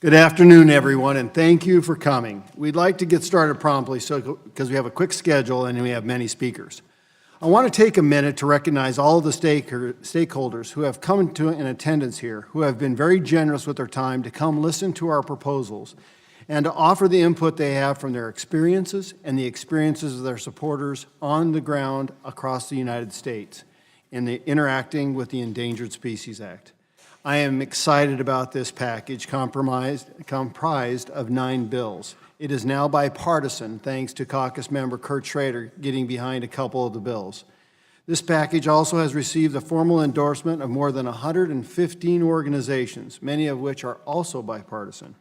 Good afternoon, everyone, and thank you for coming. We'd like to get started promptly because we have a quick schedule and we have many speakers. I want to take a minute to recognize all of the stakeholders who have come in attendance here, who have been very generous with their time to come listen to our proposals and to offer the input they have from their experiences and the experiences of their supporters on the ground across the United States in the interacting with the Endangered Species Act. I am excited about this package comprised of 9 bills. It is now bipartisan thanks to caucus member Kurt Schrader getting behind a couple of the bills. This package also has received the formal endorsement of more than 115 organizations, many of which are also bipartisan.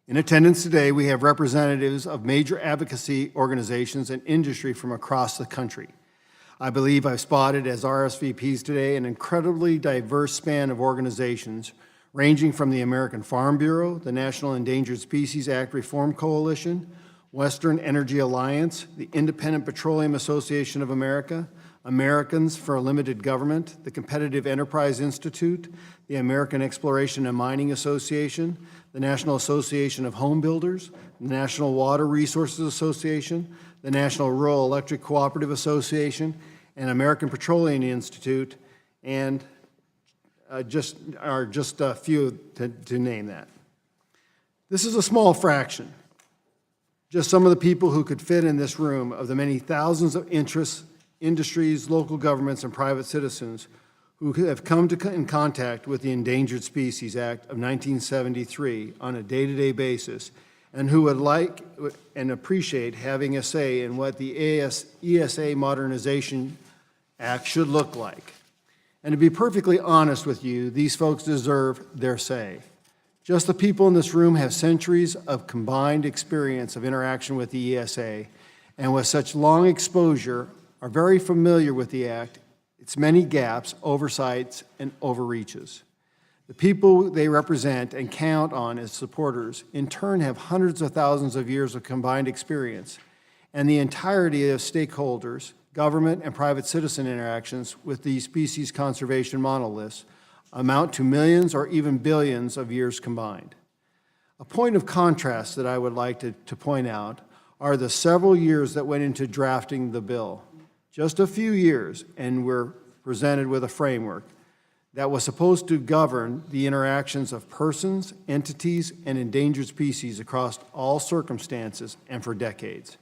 In attendance today, we have representatives of major advocacy organizations and industry from across the country. I believe I've spotted as RSVPs today an incredibly diverse span of organizations ranging from the American Farm Bureau, the National Endangered Species Act Reform Coalition, Western Energy Alliance, the Independent Petroleum Association of America, Americans for a Limited Government, the Competitive Enterprise Institute, the American Exploration and Mining Association, the National Association of Home Builders, the National Water Resources Association, the National Rural Electric Cooperative Association, and American Petroleum Institute, and just a few to name that. This is a small fraction, just some of the people who could fit in this room of the many thousands of interests, industries, local governments, and private citizens who have come in contact with the Endangered Species Act of 1973 on a day-to-day basis, and who would like and appreciate having a say in what the ESA Modernization Act should look like. And to be perfectly honest with you, these folks deserve their say. Just the people in this room have centuries of combined experience of interaction with the ESA, and with such long exposure are very familiar with the Act, its many gaps, oversights, and overreaches. The people they represent and count on as supporters in turn have hundreds of thousands of years of combined experience, and the entirety of stakeholders, government and private citizen interactions with the species conservation monoliths amount to millions or even billions of years combined. A point of contrast that I would like to point out are the several years that went into drafting the bill. Just a few years, and we're presented with a framework that was supposed to govern the interactions of persons, entities, and endangered species across all circumstances and for decades.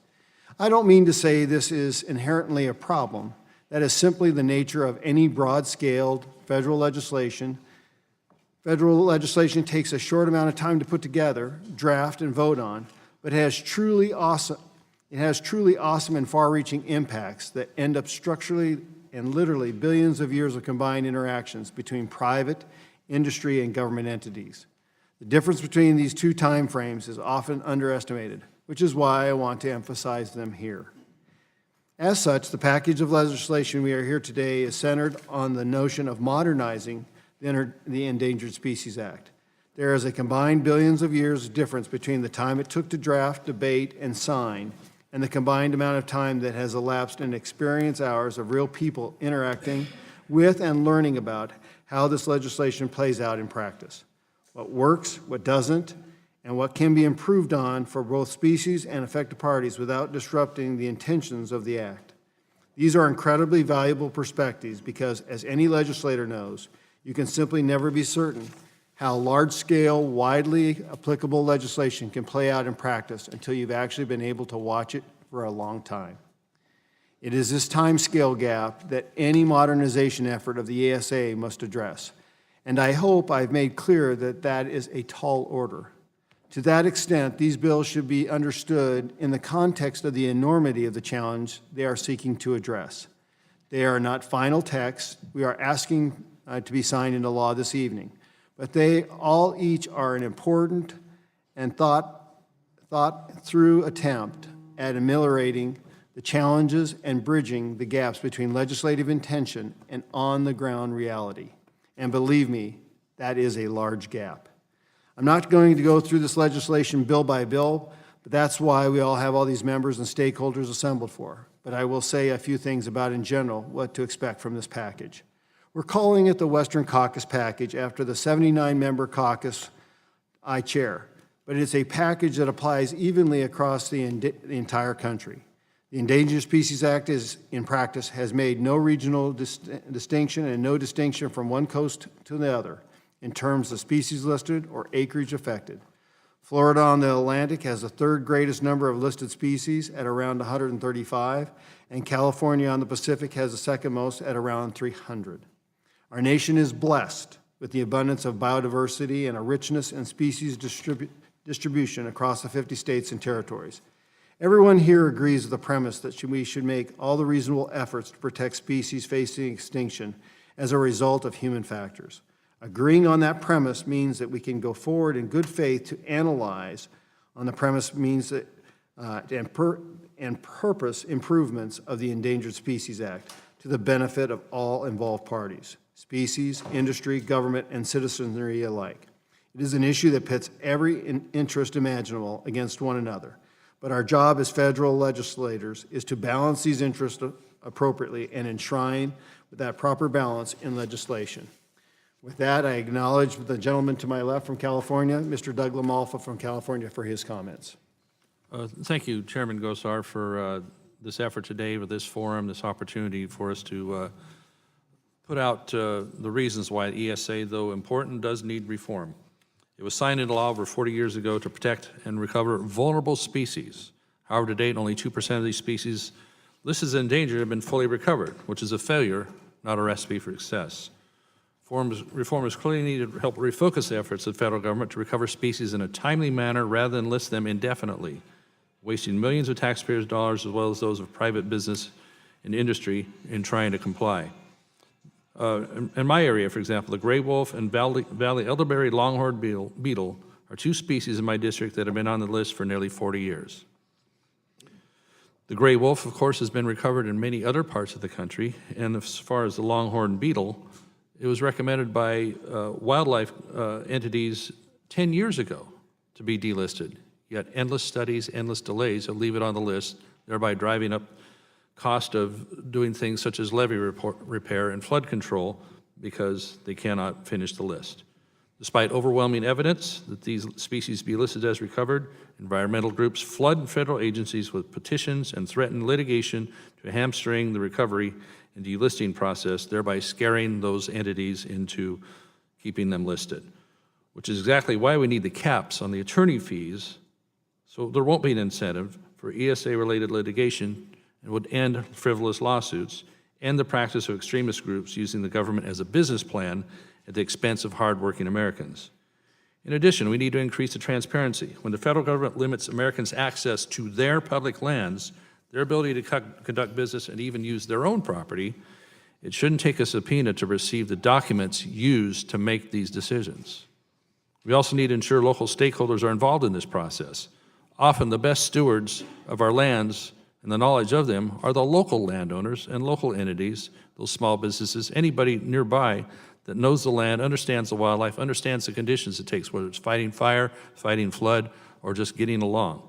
I don't mean to say this is inherently a problem. That is simply the nature of any broad-scaled federal legislation. Federal legislation takes a short amount of time to put together, draft, and vote on, but it has truly awesome and far-reaching impacts that end up structurally and literally billions of years of combined interactions between private, industry, and government entities. The difference between these two time frames is often underestimated, which is why I want to emphasize them here. As such, the package of legislation we are here today is centered on the notion of modernizing the Endangered Species Act. There is a combined billions of years difference between the time it took to draft, debate, and sign, and the combined amount of time that has elapsed in experience hours of real people interacting with and learning about how this legislation plays out in practice, what works, what doesn't, and what can be improved on for both species and affected parties without disrupting the intentions of the Act. These are incredibly valuable perspectives because, as any legislator knows, you can simply never be certain how large-scale, widely applicable legislation can play out in practice until you've actually been able to watch it for a long time. It is this time scale gap that any modernization effort of the ESA must address, and I hope I've made clear that that is a tall order. To that extent, these bills should be understood in the context of the enormity of the challenge they are seeking to address. They are not final texts we are asking to be signed into law this evening, but they all each are an important and thought-through attempt at ameliorating the challenges and bridging the gaps between legislative intention and on-the-ground reality. And believe me, that is a large gap. I'm not going to go through this legislation bill by bill, but that's why we all have all these members and stakeholders assembled for. But I will say a few things about, in general, what to expect from this package. We're calling it the Western Caucus package after the 79-member caucus I chair, but it's a package that applies evenly across the entire country. The Endangered Species Act in practice, has made no regional distinction and no distinction from one coast to the other in terms of species listed or acreage affected. Florida on the Atlantic has the third greatest number of listed species at around 135, and California on the Pacific has the second most at around 300. Our nation is blessed with the abundance of biodiversity and a richness in species distribution across the 50 states and territories. Everyone here agrees with the premise that we should make all the reasonable efforts to protect species facing extinction as a result of human factors. Agreeing on that premise means that we can go forward in good faith to analyze on the premise means that and purpose improvements of the Endangered Species Act to the benefit of all involved parties, species, industry, government, and citizenry alike. It is an issue that pits every interest imaginable against one another, but our job as federal legislators is to balance these interests appropriately and enshrine that proper balance in legislation. With that, I acknowledge the gentleman to my left from California, Mr. Doug LaMalfa from California, for his comments. Thank you, Chairman Gosar, for this effort today, with this forum, this opportunity for us to put out the reasons why ESA, though important, does need reform. It was signed into law over 40 years ago to protect and recover vulnerable species. However, to date, only 2% of these species listed as endangered have been fully recovered, which is a failure, not a recipe for success. Reform is clearly needed to help refocus the efforts of the federal government to recover species in a timely manner rather than list them indefinitely, wasting millions of taxpayers' dollars as well as those of private business and industry in trying to comply. In my area, for example, the gray wolf and valley elderberry longhorn beetle are two species in my district that have been on the list for nearly 40 years. The gray wolf, of course, has been recovered in many other parts of the country, and as far as the longhorn beetle, it was recommended by wildlife entities 10 years ago to be delisted, yet endless studies, endless delays will leave it on the list, thereby driving up cost of doing things such as levee repair and flood control because they cannot finish the list. Despite overwhelming evidence that these species be listed as recovered, environmental groups flood federal agencies with petitions and threaten litigation to hamstring the recovery and delisting process, thereby scaring those entities into keeping them listed, which is exactly why we need the caps on the attorney fees, so there won't be an incentive for ESA-related litigation and would end frivolous lawsuits and the practice of extremist groups using the government as a business plan at the expense of hardworking Americans. In addition, we need to increase the transparency. When the federal government limits Americans' access to their public lands, their ability to conduct business and even use their own property, it shouldn't take a subpoena to receive the documents used to make these decisions. We also need to ensure local stakeholders are involved in this process. Often the best stewards of our lands and the knowledge of them are the local landowners and local entities, those small businesses, anybody nearby that knows the land, understands the wildlife, understands the conditions it takes, whether it's fighting fire, fighting flood, or just getting along.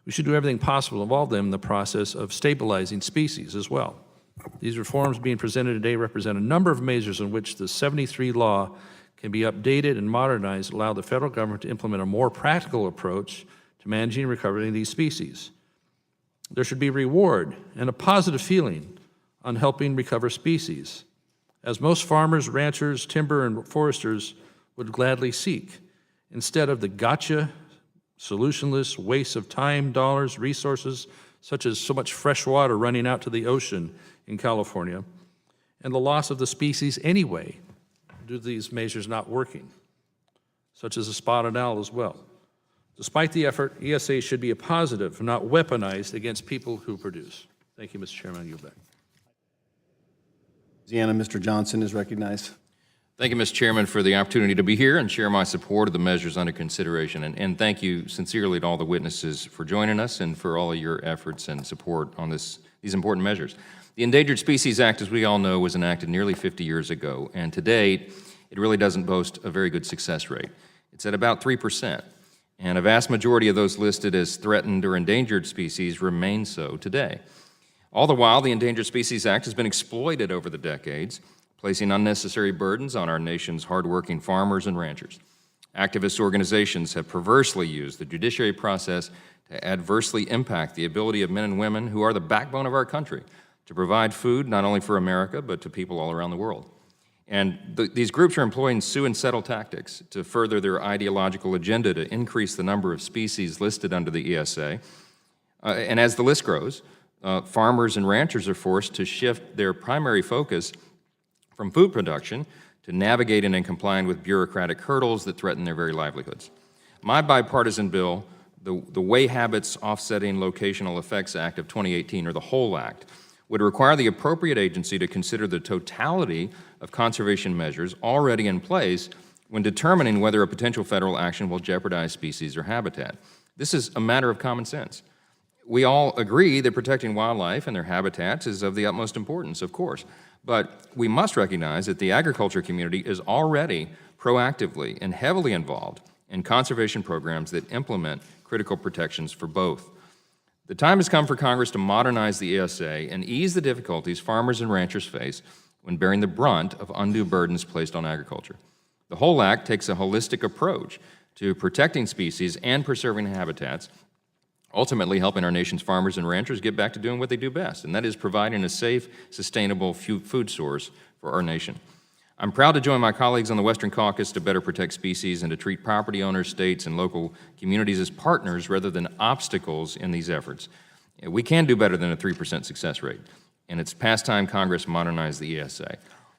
We should do everything possible to involve them in the process of stabilizing species as well. These reforms being presented today represent a number of measures in which the 73 law can be updated and modernized, allow the federal government to implement a more practical approach to managing and recovering these species. There should be reward and a positive feeling on helping recover species, as most farmers, ranchers, timber, and foresters would gladly seek, instead of the gotcha, solutionless waste of time, dollars, resources, such as so much fresh water running out to the ocean in California, and the loss of the species anyway, due to these measures not working, such as the spotted owl as well. Despite the effort, ESA should be a positive, not weaponized against people who produce. Thank you, Mr. Chairman. You're back. Louisiana, Mr. Johnson is recognized. Thank you, Mr. Chairman, for the opportunity to be here and share my support of the measures under consideration. And thank you sincerely to all the witnesses for joining us and for all of your efforts and support on these important measures. The Endangered Species Act, as we all know, was enacted nearly 50 years ago, and to date, it really doesn't boast a very good success rate. It's at about 3%, and a vast majority of those listed as threatened or endangered species remain so today. All the while, the Endangered Species Act has been exploited over the decades, placing unnecessary burdens on our nation's hardworking farmers and ranchers. Activist organizations have perversely used the judiciary process to adversely impact the ability of men and women who are the backbone of our country to provide food not only for America, but to people all around the world. And these groups are employing sue and settle tactics to further their ideological agenda to increase the number of species listed under the ESA. And as the list grows, farmers and ranchers are forced to shift their primary focus from food production to navigating and complying with bureaucratic hurdles that threaten their very livelihoods. My bipartisan bill, the Way Habits Offsetting Locational Effects Act of 2018, or the WHOLE Act, would require the appropriate agency to consider the totality of conservation measures already in place when determining whether a potential federal action will jeopardize species or habitat. This is a matter of common sense. We all agree that protecting wildlife and their habitats is of the utmost importance, of course, but we must recognize that the agriculture community is already proactively and heavily involved in conservation programs that implement critical protections for both. The time has come for Congress to modernize the ESA and ease the difficulties farmers and ranchers face when bearing the brunt of undue burdens placed on agriculture. The WHOLE Act takes a holistic approach to protecting species and preserving habitats, ultimately helping our nation's farmers and ranchers get back to doing what they do best, and that is providing a safe, sustainable food source for our nation. I'm proud to join my colleagues on the Western Caucus to better protect species and to treat property owners, states, and local communities as partners rather than obstacles in these efforts. We can do better than a 3% success rate, and it's past time Congress modernized the ESA.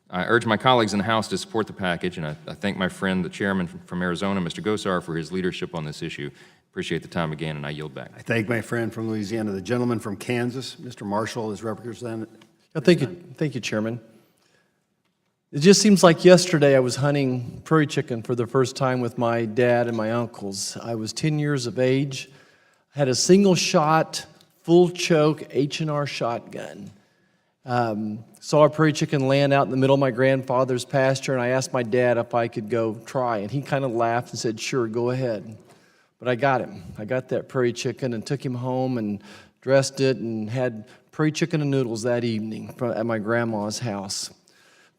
I urge my colleagues in the House to support the package, and I thank my friend, the chairman from Arizona, Mr. Gosar, for his leadership on this issue. Appreciate the time again, and I yield back. I thank my friend from Louisiana. The gentleman from Kansas, Mr. Marshall, is represented. Thank you, Chairman. It just seems like yesterday I was hunting prairie chicken for the first time with my dad and my uncles. I was 10 years of age, had a single shot, full choke H&R shotgun. Saw a prairie chicken land out in the middle of my grandfather's pasture, and I asked my dad if I could go try, and he kind of laughed and said, "Sure, go ahead." But I got him. I got that prairie chicken and took him home and dressed it and had prairie chicken and noodles that evening at my grandma's house.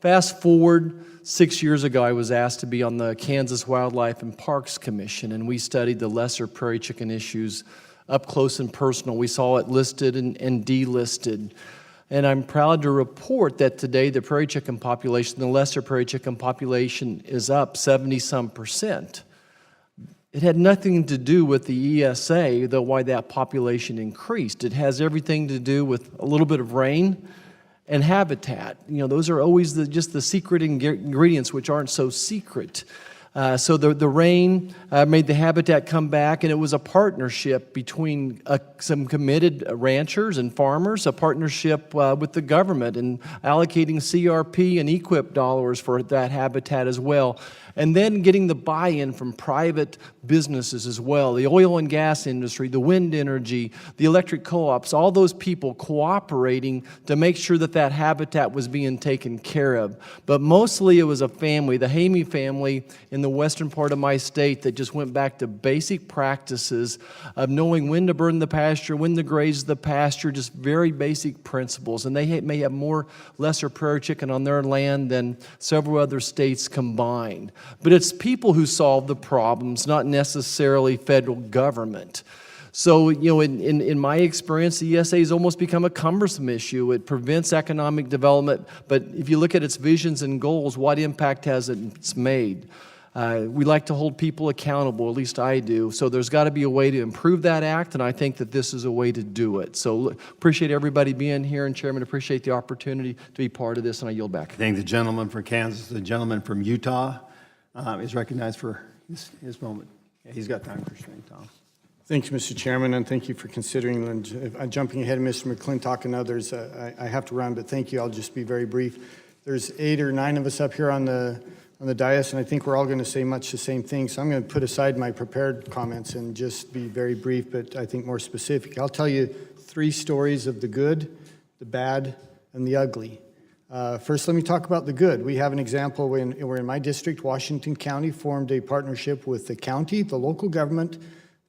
Fast forward 6 years ago, I was asked to be on the Kansas Wildlife and Parks Commission, and we studied the lesser prairie chicken issues up close and personal. We saw it listed and delisted. And I'm proud to report that today the prairie chicken population, the lesser prairie chicken population, is up 70-some%. It had nothing to do with the ESA, though, why that population increased. It has everything to do with a little bit of rain and habitat. You know, those are always just the secret ingredients, which aren't so secret. So the rain made the habitat come back, and it was a partnership between some committed ranchers and farmers, a partnership with the government in allocating CRP and EQIP dollars for that habitat as well. And then getting the buy-in from private businesses as well, the oil and gas industry, the wind energy, the electric co-ops, all those people cooperating to make sure that that habitat was being taken care of. But mostly it was a family, the Hamey family in the western part of my state, that just went back to basic practices of knowing when to burn the pasture, when to graze the pasture, just very basic principles. And they may have more lesser prairie chicken on their land than several other states combined. But it's people who solve the problems, not necessarily federal government. So, you know, in my experience, the ESA has almost become a cumbersome issue. It prevents economic development, but if you look at its visions and goals, what impact has it made? We like to hold people accountable, at least I do. So there's got to be a way to improve that act, and I think that this is a way to do it. So appreciate everybody being here, and Chairman, appreciate the opportunity to be part of this, and I yield back. Thank the gentleman from Kansas. The gentleman from Utah is recognized for his moment. Yeah, he's got time for sharing, Tom. Thank you, Mr. Chairman, and thank you for considering, and jumping ahead of Mr. McClintock and others. I have to run, but thank you. I'll just be very brief. There's 8 or 9 of us up here on the dais, and I think we're all going to say much the same thing. So I'm going to put aside my prepared comments and just be very brief, but I think more specific. I'll tell you 3 stories of the good, the bad, and the ugly. First, let me talk about the good. We have an example where in my district, Washington County formed a partnership with the county, the local government,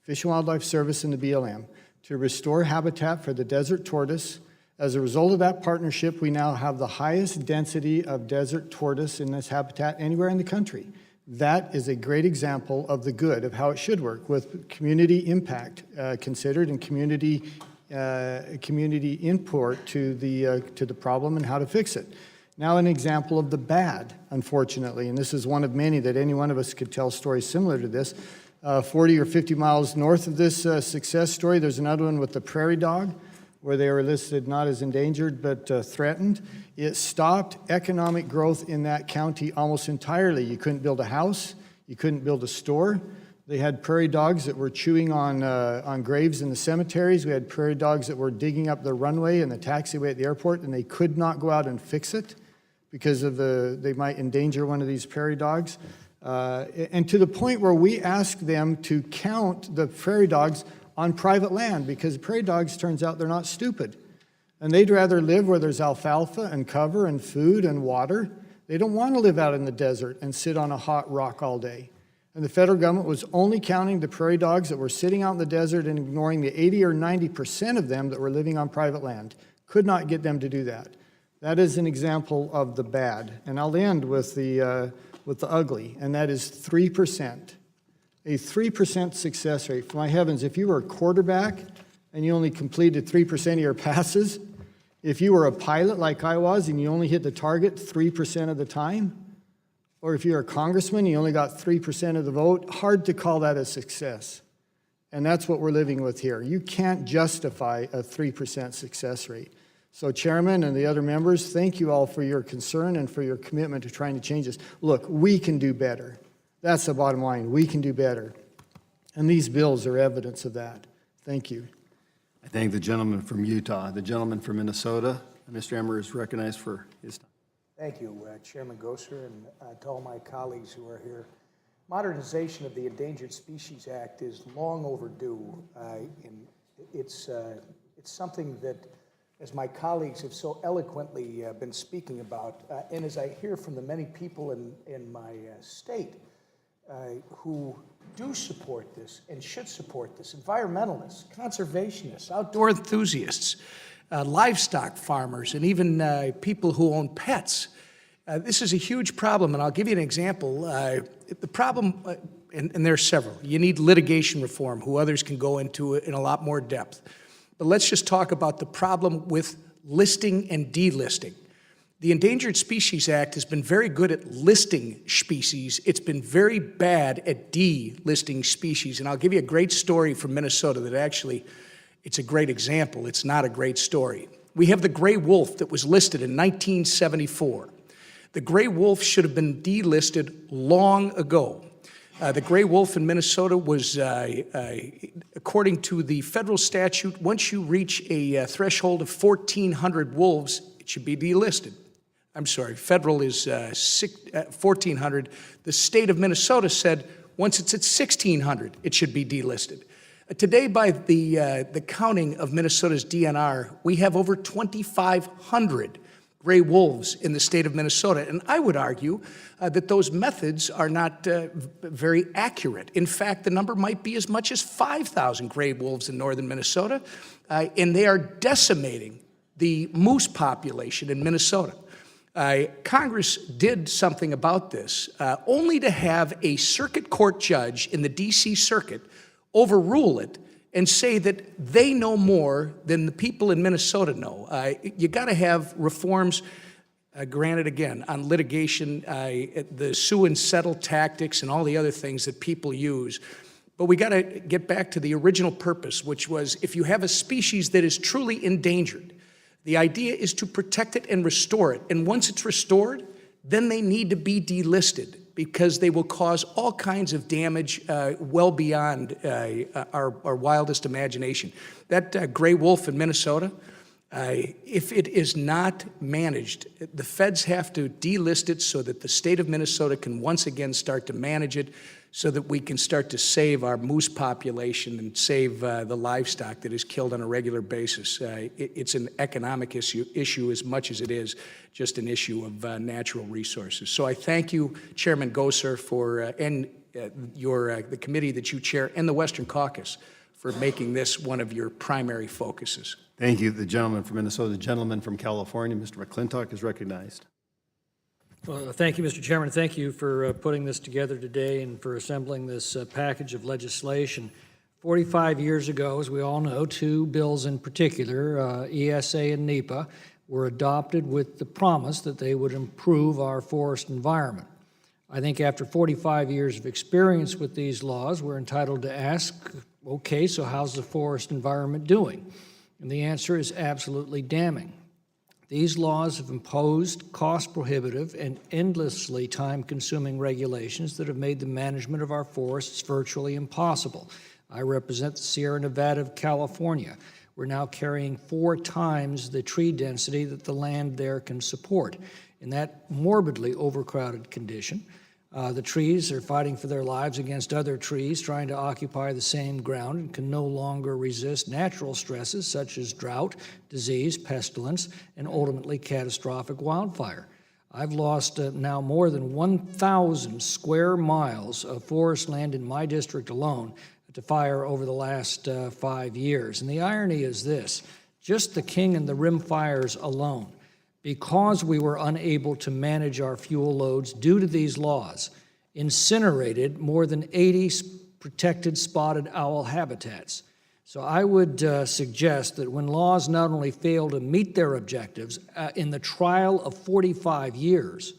Fish and Wildlife Service, and the BLM to restore habitat for the desert tortoise. As a result of that partnership, we now have the highest density of desert tortoise in this habitat anywhere in the country. That is a great example of the good, of how it should work, with community impact considered and community input to the problem and how to fix it. Now an example of the bad, unfortunately, and this is one of many that any one of us could tell stories similar to this. 40 or 50 miles north of this success story, there's another one with the prairie dog, where they were listed not as endangered but threatened. It stopped economic growth in that county almost entirely. You couldn't build a house, you couldn't build a store. They had prairie dogs that were chewing on graves in the cemeteries. We had prairie dogs that were digging up the runway and the taxiway at the airport, and they could not go out and fix it because of they might endanger one of these prairie dogs. And to the point where we asked them to count the prairie dogs on private land, because prairie dogs, turns out, they're not stupid. And they'd rather live where there's alfalfa and cover and food and water. They don't want to live out in the desert and sit on a hot rock all day. And the federal government was only counting the prairie dogs that were sitting out in the desert and ignoring the 80 or 90% of them that were living on private land. Could not get them to do that. That is an example of the bad. And I'll end with the ugly, and that is 3%. A 3% success rate. For my heavens, if you were a quarterback and you only completed 3% of your passes, if you were a pilot like I was and you only hit the target 3% of the time, or if you're a congressman, you only got 3% of the vote, hard to call that a success. And that's what we're living with here. You can't justify a 3% success rate. So Chairman and the other members, thank you all for your concern and for your commitment to trying to change this. Look, we can do better. That's the bottom line. We can do better. And these bills are evidence of that. Thank you. I thank the gentleman from Utah. The gentleman from Minnesota, Mr. Emmer, is recognized for his time. Thank you, Chairman Gosar, and to all my colleagues who are here. Modernization of the Endangered Species Act is long overdue. And it's something that, as my colleagues have so eloquently been speaking about, and as I hear from the many people in my state who do support this and should support this, environmentalists, conservationists, outdoor enthusiasts, livestock farmers, and even people who own pets. This is a huge problem, and I'll give you an example. The problem, and there are several. You need litigation reform, who others can go into in a lot more depth. But let's just talk about the problem with listing and delisting. The Endangered Species Act has been very good at listing species. It's been very bad at delisting species. And I'll give you a great story from Minnesota that actually, it's a great example. It's not a great story. We have the gray wolf that was listed in 1974. The gray wolf should have been delisted long ago. The gray wolf in Minnesota was, according to the federal statute, once you reach a threshold of 1,400 wolves, it should be delisted. I'm sorry, federal is 1,400. The state of Minnesota said once it's at 1,600, it should be delisted. Today, by the counting of Minnesota's DNR, we have over 2,500 gray wolves in the state of Minnesota. And I would argue that those methods are not very accurate. In fact, the number might be as much as 5,000 gray wolves in northern Minnesota, and they are decimating the moose population in Minnesota. Congress did something about this, only to have a circuit court judge in the D.C. Circuit overrule it and say that they know more than the people in Minnesota know. You got to have reforms, granted again, on litigation, the sue and settle tactics and all the other things that people use. But we got to get back to the original purpose, which was if you have a species that is truly endangered, the idea is to protect it and restore it. And once it's restored, then they need to be delisted because they will cause all kinds of damage well beyond our wildest imagination. That gray wolf in Minnesota, if it is not managed, the feds have to delist it so that the state of Minnesota can once again start to manage it so that we can start to save our moose population and save the livestock that is killed on a regular basis. It's an economic issue as much as it is just an issue of natural resources. So I thank you, Chairman Gosar, and the committee that you chair, and the Western Caucus for making this one of your primary focuses. Thank you. The gentleman from Minnesota. The gentleman from California, Mr. McClintock, is recognized. Well, thank you, Mr. Chairman. Thank you for putting this together today and for assembling this package of legislation. 45 years ago, as we all know, two bills in particular, ESA and NEPA, were adopted with the promise that they would improve our forest environment. I think after 45 years of experience with these laws, we're entitled to ask, okay, so how's the forest environment doing? And the answer is absolutely damning. These laws have imposed cost-prohibitive and endlessly time-consuming regulations that have made the management of our forests virtually impossible. I represent the Sierra Nevada of California. We're now carrying 4 times the tree density that the land there can support. In that morbidly overcrowded condition, the trees are fighting for their lives against other trees trying to occupy the same ground and can no longer resist natural stresses such as drought, disease, pestilence, and ultimately catastrophic wildfire. I've lost now more than 1,000 square miles of forest land in my district alone to fire over the last 5 years. And the irony is this, just the King and the Rim fires alone, because we were unable to manage our fuel loads due to these laws, incinerated more than 80 protected spotted owl habitats. So I would suggest that when laws not only fail to meet their objectives in the trial of 45 years,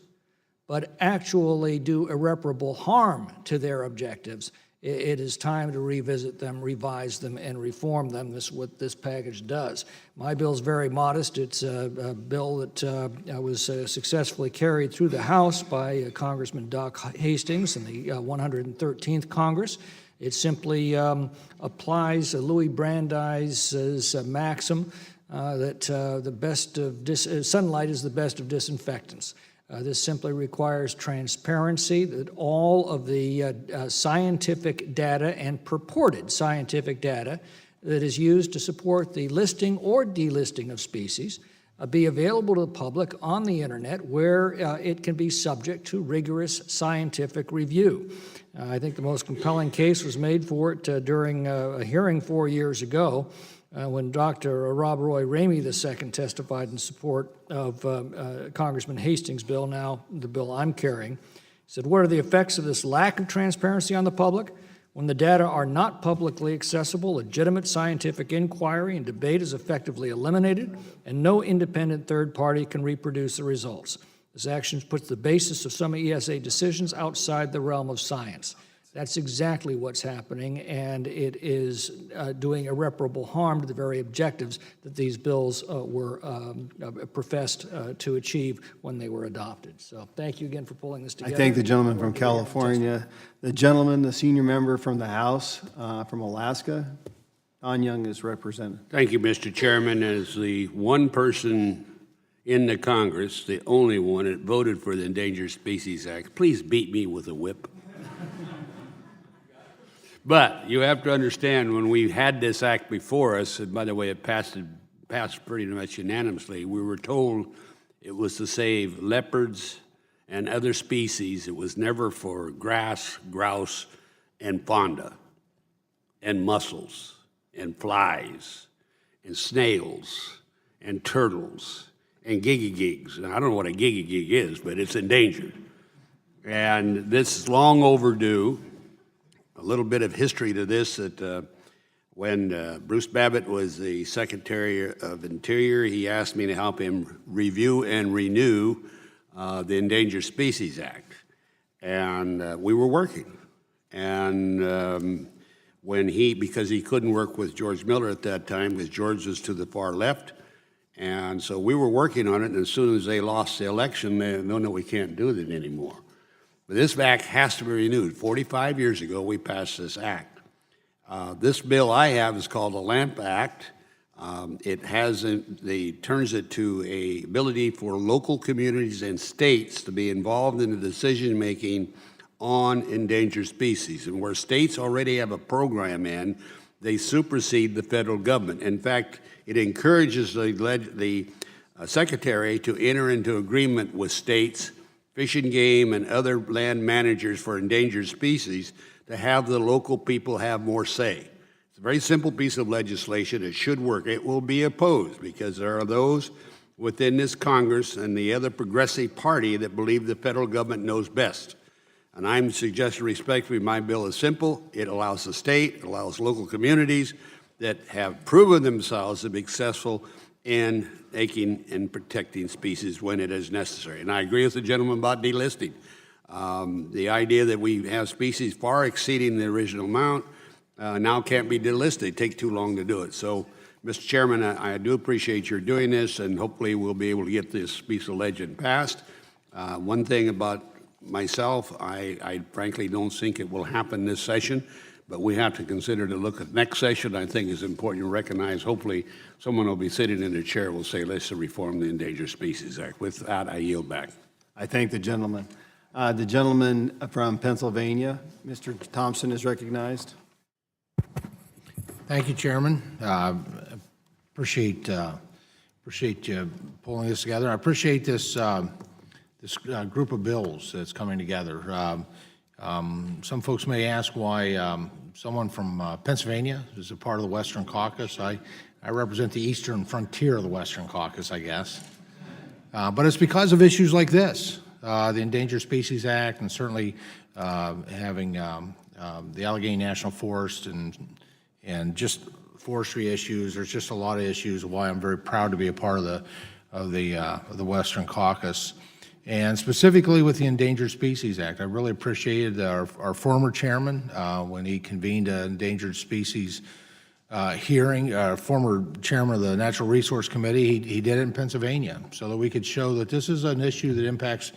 but actually do irreparable harm to their objectives, it is time to revisit them, revise them, and reform them. This is what this package does. My bill is very modest. It's a bill that was successfully carried through the House by Congressman Doc Hastings in the 113th Congress. It simply applies Louis Brandeis' maxim that sunlight is the best of disinfectants. This simply requires transparency, that all of the scientific data and purported scientific data that is used to support the listing or delisting of species be available to the public on the internet where it can be subject to rigorous scientific review. I think the most compelling case was made for it during a hearing 4 years ago when Dr. Rob Roy Ramey II testified in support of Congressman Hastings' bill, now the bill I'm carrying. He said, what are the effects of this lack of transparency on the public? When the data are not publicly accessible, legitimate scientific inquiry and debate is effectively eliminated, and no independent third party can reproduce the results. This action puts the basis of some ESA decisions outside the realm of science. That's exactly what's happening, and it is doing irreparable harm to the very objectives that these bills were professed to achieve when they were adopted. So thank you again for pulling this together. I thank the gentleman from California. The gentleman, the senior member from the House from Alaska, Don Young, is represented. Thank you, Mr. Chairman. As the one person in the Congress, the only one that voted for the Endangered Species Act, please beat me with a whip. But you have to understand, when we had this act before us, and by the way, it passed pretty much unanimously, we were told it was to save leopards and other species. It was never for grass, grouse, and fonda, and mussels, and flies, and snails, and turtles, and gigigigs. And I don't know what a gigigig is, but it's endangered. And this is long overdue. A little bit of history to this, that when Bruce Babbitt was the Secretary of Interior, he asked me to help him review and renew the Endangered Species Act. And we were working. And because he couldn't work with George Miller at that time, because George was to the far left, and so we were working on it, and as soon as they lost the election, no, we can't do it anymore. But this act has to be renewed. 45 years ago, we passed this act. This bill I have is called the LAMP Act. It turns it to a ability for local communities and states to be involved in the decision-making on endangered species. And where states already have a program in, they supersede the federal government. In fact, it encourages the Secretary to enter into agreement with states, Fish and Game, and other land managers for endangered species to have the local people have more say. It's a very simple piece of legislation. It should work. It will be opposed because there are those within this Congress and the other progressive party that believe the federal government knows best. And I'm suggesting respectfully, my bill is simple. It allows the state, it allows local communities that have proven themselves to be successful in taking and protecting species when it is necessary. And I agree with the gentleman about delisting. The idea that we have species far exceeding the original amount now can't be delisted. It takes too long to do it. So, Mr. Chairman, I do appreciate your doing this, and hopefully we'll be able to get this piece of legend passed. One thing about myself, I frankly don't think it will happen this session, but we have to consider to look at next session. I think it's important to recognize, hopefully someone will be sitting in the chair will say, let's reform the Endangered Species Act. With that, I yield back. I thank the gentleman. The gentleman from Pennsylvania, Mr. Thompson, is recognized. Thank you, Chairman. Appreciate you pulling this together. I appreciate this group of bills that's coming together. Some folks may ask why someone from Pennsylvania is a part of the Western Caucus. I represent the eastern frontier of the Western Caucus, I guess. But it's because of issues like this, the Endangered Species Act, and certainly having the Allegheny National Forest and just forestry issues. There's just a lot of issues why I'm very proud to be a part of the Western Caucus. And specifically with the Endangered Species Act, I really appreciated our former chairman when he convened an endangered species hearing, former chairman of the Natural Resource Committee. He did it in Pennsylvania so that we could show that this is an issue that impacts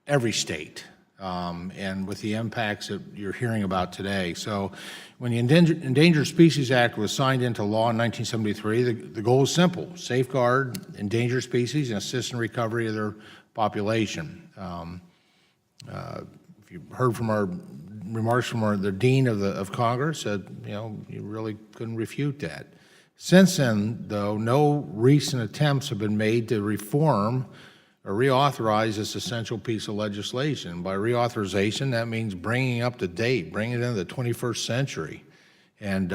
every state. And with the impacts that you're hearing about today. So when the Endangered Species Act was signed into law in 1973, the goal was simple: safeguard endangered species and assist in recovery of their population. If you heard from our remarks from the Dean of Congress, said, you really couldn't refute that. Since then, though, no recent attempts have been made to reform or reauthorize this essential piece of legislation. By reauthorization, that means bringing up to date, bringing it into the 21st century. And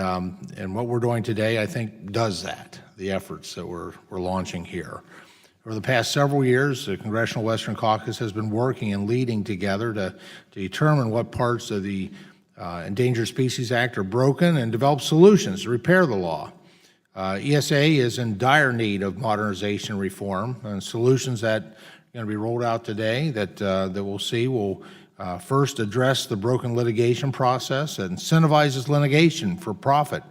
what we're doing today, I think, does that, the efforts that we're launching here. Over the past several years, the Congressional Western Caucus has been working and leading together to determine what parts of the Endangered Species Act are broken and develop solutions to repair the law. ESA is in dire need of modernization reform, and solutions that are going to be rolled out today that we'll see will first address the broken litigation process that incentivizes litigation for profit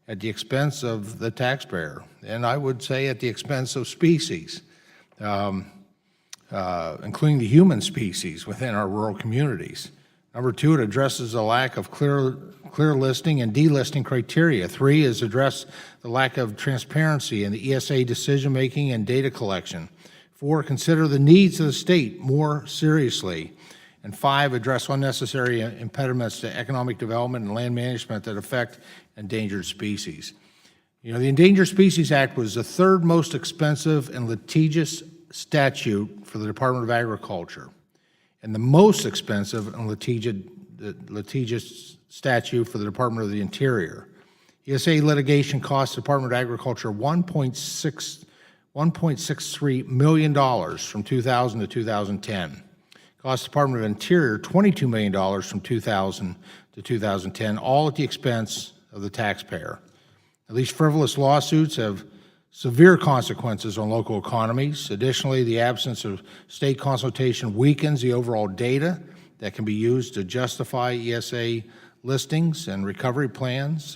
at the expense of the taxpayer, and I would say at the expense of species, including the human species within our rural communities. Number two, it addresses the lack of clear listing and delisting criteria. Three is address the lack of transparency in the ESA decision-making and data collection. Four, consider the needs of the state more seriously. And five, address unnecessary impediments to economic development and land management that affect endangered species. The Endangered Species Act was the third most expensive and litigious statute for the Department of Agriculture, and the most expensive and litigious statute for the Department of the Interior. ESA litigation cost the Department of Agriculture $1.63 million from 2000 to 2010. Cost the Department of Interior $22 million from 2000 to 2010, all at the expense of the taxpayer. These frivolous lawsuits have severe consequences on local economies. Additionally, the absence of state consultation weakens the overall data that can be used to justify ESA listings and recovery plans,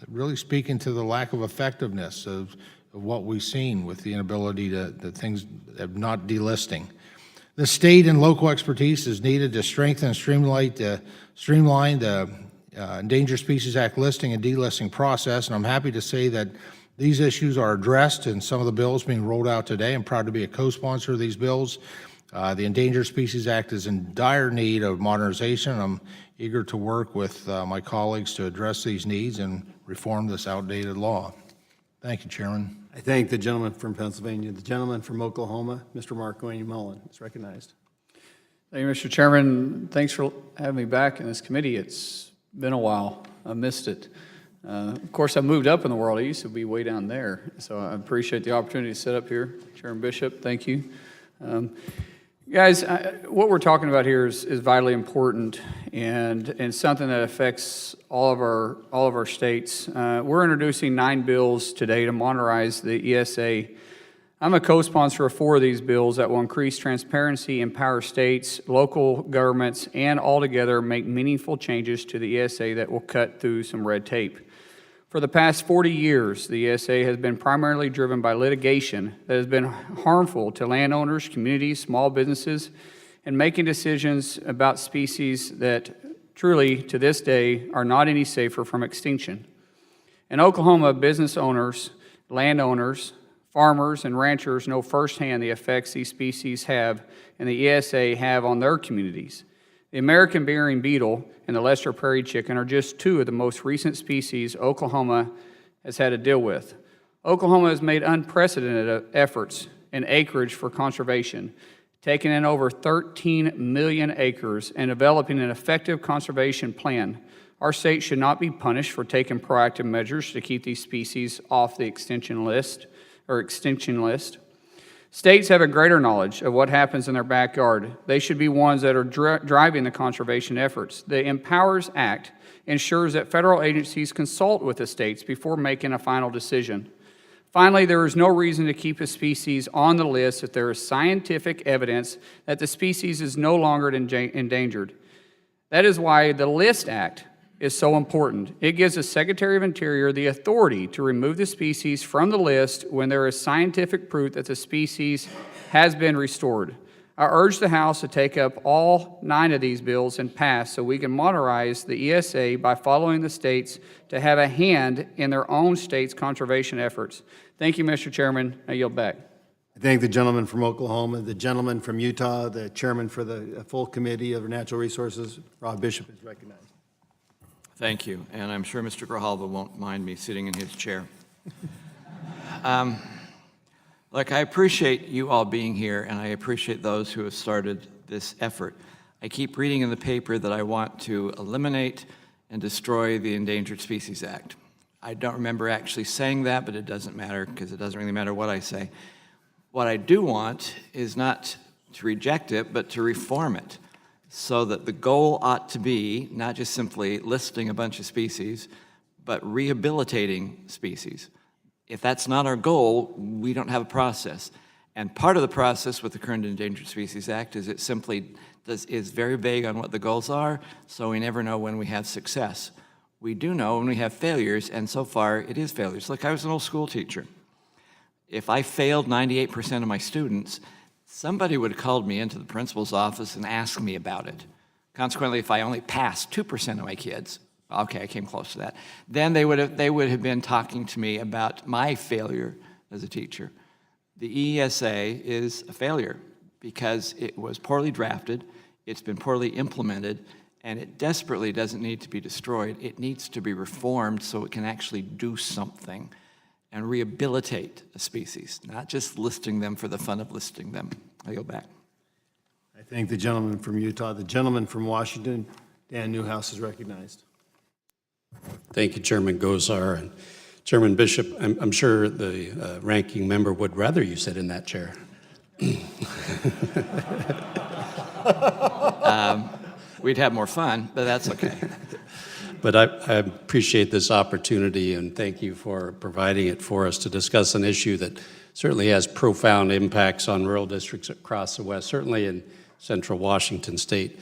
really speaking to the lack of effectiveness of what we've seen with the inability to things of not delisting. The state and local expertise is needed to strengthen and streamline the Endangered Species Act listing and delisting process, and I'm happy to say that these issues are addressed in some of the bills being rolled out today. I'm proud to be a co-sponsor of these bills. The Endangered Species Act is in dire need of modernization. I'm eager to work with my colleagues to address these needs and reform this outdated law. Thank you, Chairman. I thank the gentleman from Pennsylvania. The gentleman from Oklahoma, Mr. Mark Wayne Mullen, is recognized. Thank you, Mr. Chairman. Thanks for having me back in this committee. It's been a while. I missed it. Of course, I moved up in the world. I used to be way down there. So I appreciate the opportunity to sit up here. Chairman Bishop, thank you. Guys, what we're talking about here is vitally important and something that affects all of our states. We're introducing 9 bills today to modernize the ESA. I'm a co-sponsor of 4 of these bills that will increase transparency, empower states, local governments, and altogether make meaningful changes to the ESA that will cut through some red tape. For the past 40 years, the ESA has been primarily driven by litigation that has been harmful to landowners, communities, small businesses, and making decisions about species that truly, to this day, are not any safer from extinction. In Oklahoma, business owners, landowners, farmers, and ranchers know firsthand the effects these species have and the ESA have on their communities. The American burying beetle and the lesser prairie chicken are just 2 of the most recent species Oklahoma has had to deal with. Oklahoma has made unprecedented efforts in acreage for conservation, taking in over 13 million acres and developing an effective conservation plan. Our state should not be punished for taking proactive measures to keep these species off the extinction list. States have a greater knowledge of what happens in their backyard. They should be ones that are driving the conservation efforts. The Empowers Act ensures that federal agencies consult with the states before making a final decision. Finally, there is no reason to keep a species on the list if there is scientific evidence that the species is no longer endangered. That is why the List Act is so important. It gives the Secretary of Interior the authority to remove the species from the list when there is scientific proof that the species has been restored. I urge the House to take up all 9 of these bills and pass so we can modernize the ESA by following the states to have a hand in their own state's conservation efforts. Thank you, Mr. Chairman. I yield back. I thank the gentleman from Oklahoma, the gentleman from Utah, the chairman for the full committee of natural resources. Rob Bishop is recognized. Thank you, and I'm sure Mr. Grijalva won't mind me sitting in his chair. Look, I appreciate you all being here, and I appreciate those who have started this effort. I keep reading in the paper that I want to eliminate and destroy the Endangered Species Act. I don't remember actually saying that, but it doesn't matter because it doesn't really matter what I say. What I do want is not to reject it, but to reform it, so that the goal ought to be not just simply listing a bunch of species, but rehabilitating species. If that's not our goal, we don't have a process. And part of the process with the current Endangered Species Act is it simply is very vague on what the goals are, so we never know when we have success. We do know when we have failures, and so far it is failures. Look, I was an old school teacher. If I failed 98% of my students, somebody would have called me into the principal's office and asked me about it. Consequently, if I only passed 2% of my kids, okay, I came close to that, then they would have been talking to me about my failure as a teacher. The ESA is a failure because it was poorly drafted, it's been poorly implemented, and it desperately doesn't need to be destroyed. It needs to be reformed so it can actually do something and rehabilitate a species, not just listing them for the fun of listing them. I go back. I thank the gentleman from Utah. The gentleman from Washington, Dan Newhouse, is recognized. Thank you, Chairman Gosar. And Chairman Bishop, I'm sure the ranking member would rather you sit in that chair. We'd have more fun, but that's okay. But I appreciate this opportunity, and thank you for providing it for us to discuss an issue that certainly has profound impacts on rural districts across the West, certainly in central Washington state.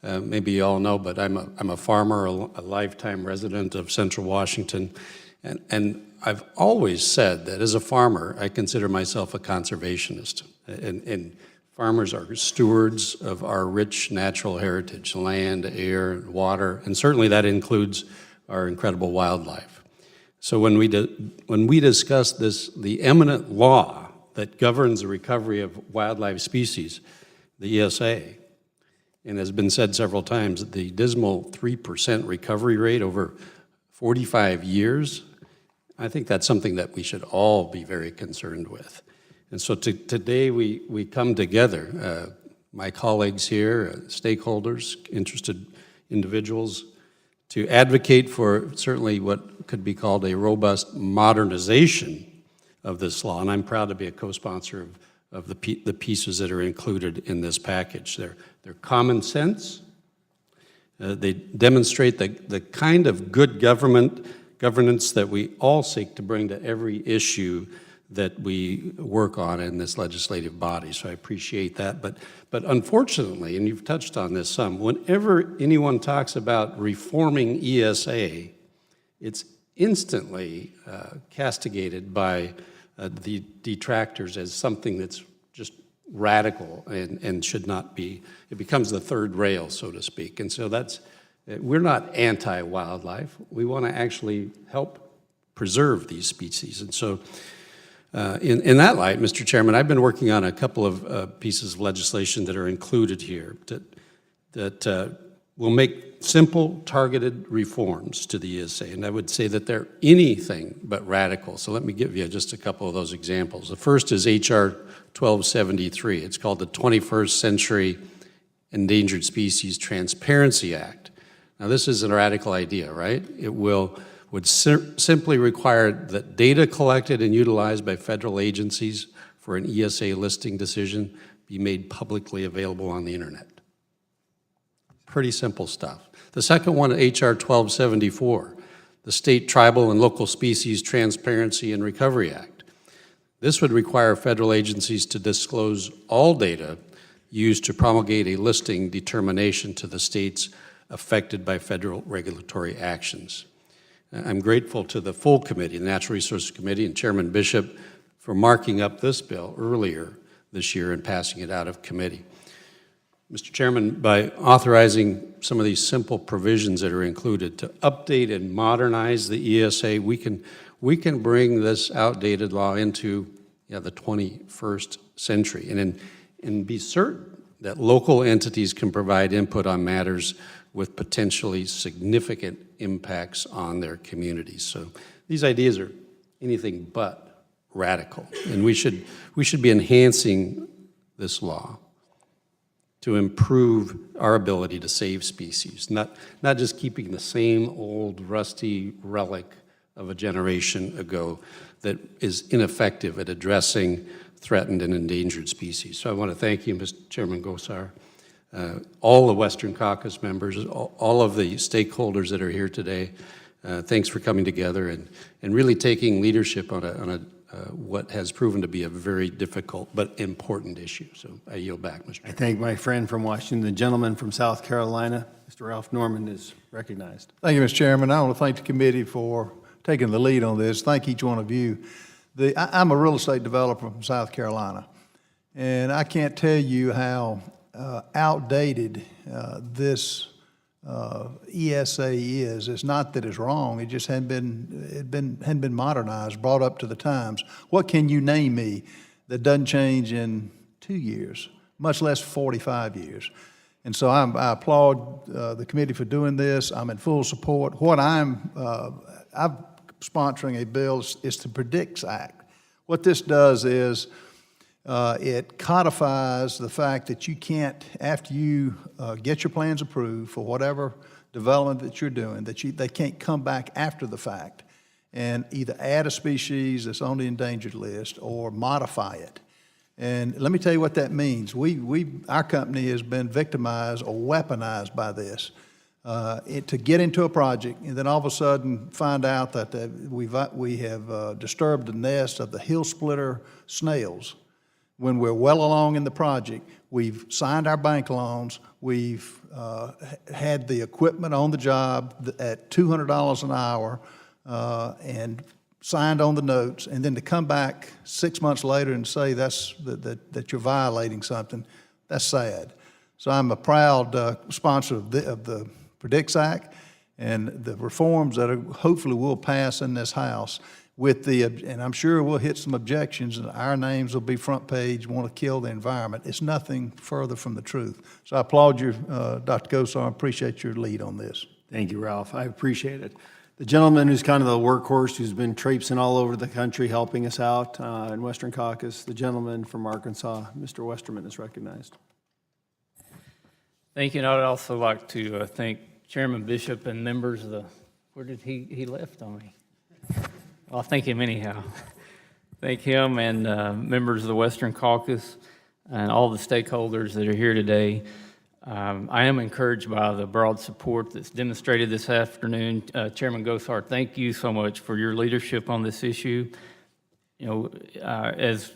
Maybe you all know, but I'm a farmer, a lifetime resident of central Washington, and I've always said that as a farmer, I consider myself a conservationist, and farmers are stewards of our rich natural heritage, land, air, water, and certainly that includes our incredible wildlife. So when we discuss this, the eminent law that governs the recovery of wildlife species, the ESA, and has been said several times, the dismal 3% recovery rate over 45 years, I think that's something that we should all be very concerned with. And so today we come together, my colleagues here, stakeholders, interested individuals, to advocate for certainly what could be called a robust modernization of this law, and I'm proud to be a co-sponsor of the pieces that are included in this package. They're common sense. They demonstrate the kind of good governance that we all seek to bring to every issue that we work on in this legislative body. So I appreciate that. But unfortunately, and you've touched on this some, whenever anyone talks about reforming ESA, it's instantly castigated by the detractors as something that's just radical and should not be. It becomes the third rail, so to speak. And so we're not anti-wildlife. We want to actually help preserve these species. And so in that light, Mr. Chairman, I've been working on a couple of pieces of legislation that are included here that will make simple, targeted reforms to the ESA, and I would say that they're anything but radical. So let me give you just a couple of those examples. The first is H.R. 1273. It's called the 21st Century Endangered Species Transparency Act. Now, this is a radical idea, right? It would simply require that data collected and utilized by federal agencies for an ESA listing decision be made publicly available on the internet. Pretty simple stuff. The second one, H.R. 1274, the State, Tribal, and Local Species Transparency and Recovery Act. This would require federal agencies to disclose all data used to promulgate a listing determination to the states affected by federal regulatory actions. I'm grateful to the full committee, the Natural Resources Committee, and Chairman Bishop for marking up this bill earlier this year and passing it out of committee. Mr. Chairman, by authorizing some of these simple provisions that are included to update and modernize the ESA, we can bring this outdated law into the 21st century and be certain that local entities can provide input on matters with potentially significant impacts on their communities. So these ideas are anything but radical, and we should be enhancing this law to improve our ability to save species, not just keeping the same old rusty relic of a generation ago that is ineffective at addressing threatened and endangered species. So I want to thank you, Mr. Chairman Gosar, all the Western Caucus members, all of the stakeholders that are here today. Thanks for coming together and really taking leadership on what has proven to be a very difficult but important issue. So I yield back, Mr. Chairman. I thank my friend from Washington. The gentleman from South Carolina, Mr. Ralph Norman, is recognized. Thank you, Mr. Chairman. I want to thank the committee for taking the lead on this. Thank each one of you. I'm a real estate developer from South Carolina, and I can't tell you how outdated this ESA is. It's not that it's wrong. It just hadn't been modernized, brought up to the times. What can you name me that doesn't change in 2 years, much less 45 years? And so I applaud the committee for doing this. I'm in full support. What I'm sponsoring a bill is the PREDICTS Act. What this does is it codifies the fact that you can't, after you get your plans approved for whatever development that you're doing, they can't come back after the fact and either add a species that's on the endangered list or modify it. And let me tell you what that means. Our company has been victimized or weaponized by this. To get into a project and then all of a sudden find out that we have disturbed the nest of the hill splitter snails. When we're well along in the project, we've signed our bank loans, we've had the equipment on the job at $200 an hour and signed on the notes, and then to come back 6 months later and say that you're violating something, that's sad. So I'm a proud sponsor of the PREDICTS Act and the reforms that hopefully will pass in this House. And I'm sure we'll hit some objections, and our names will be front page, want to kill the environment. It's nothing further from the truth. So I applaud you, Dr. Gosar. I appreciate your lead on this. Thank you, Ralph. I appreciate it. The gentleman who's kind of the workhorse, who's been traipsing all over the country helping us out in Western Caucus, the gentleman from Arkansas, Mr. Westerman, is recognized. Thank you, and I would also like to thank Chairman Bishop and members of the, where did he left on me? Well, I'll thank him anyhow. Thank him and members of the Western Caucus and all the stakeholders that are here today. I am encouraged by the broad support that's demonstrated this afternoon. Chairman Gosar, thank you so much for your leadership on this issue. You know, as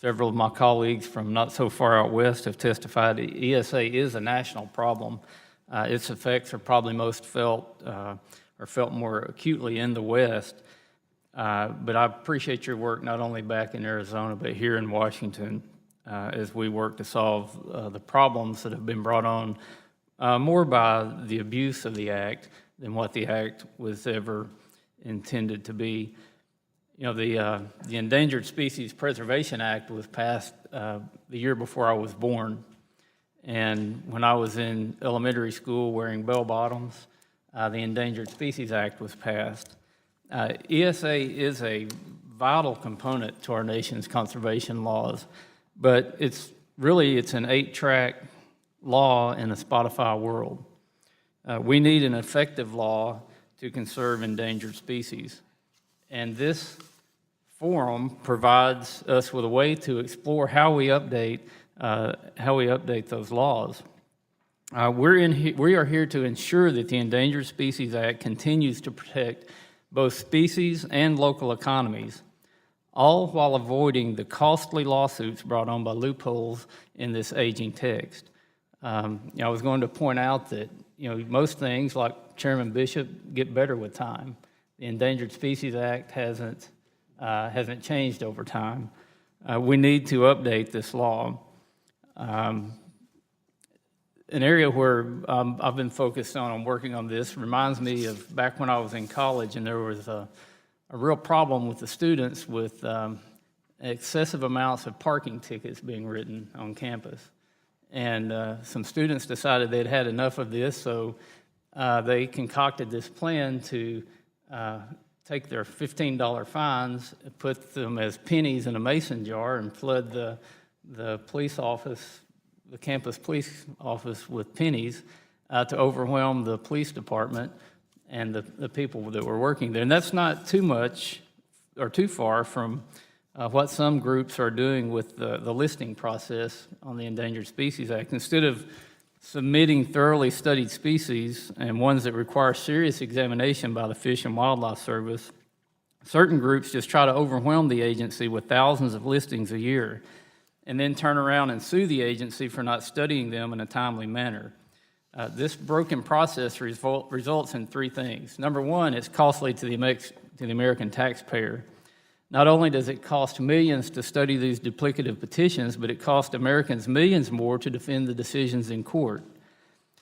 several of my colleagues from not so far out west have testified, ESA is a national problem. Its effects are probably most felt more acutely in the West. But I appreciate your work not only back in Arizona, but here in Washington as we work to solve the problems that have been brought on more by the abuse of the Act than what the Act was ever intended to be. You know, the Endangered Species Preservation Act was passed the year before I was born. And when I was in elementary school wearing bell bottoms, the Endangered Species Act was passed. ESA is a vital component to our nation's conservation laws, but it's an 8-track law in a Spotify world. We need an effective law to conserve endangered species. And this forum provides us with a way to explore how we update those laws. We are here to ensure that the Endangered Species Act continues to protect both species and local economies, all while avoiding the costly lawsuits brought on by loopholes in this aging text. I was going to point out that most things, like Chairman Bishop, get better with time. The Endangered Species Act hasn't changed over time. We need to update this law. An area where I've been focused on working on this reminds me of back when I was in college, and there was a real problem with the students with excessive amounts of parking tickets being written on campus. And some students decided they'd had enough of this, so they concocted this plan to take their $15 fines, put them as pennies in a mason jar, and flood the police office, the campus police office, with pennies to overwhelm the police department and the people that were working there. And that's not too much or too far from what some groups are doing with the listing process on the Endangered Species Act. Instead of submitting thoroughly studied species and ones that require serious examination by the Fish and Wildlife Service, certain groups just try to overwhelm the agency with thousands of listings a year, and then turn around and sue the agency for not studying them in a timely manner. This broken process results in three things. Number one, it's costly to the American taxpayer. Not only does it cost millions to study these duplicative petitions, but it costs Americans millions more to defend the decisions in court.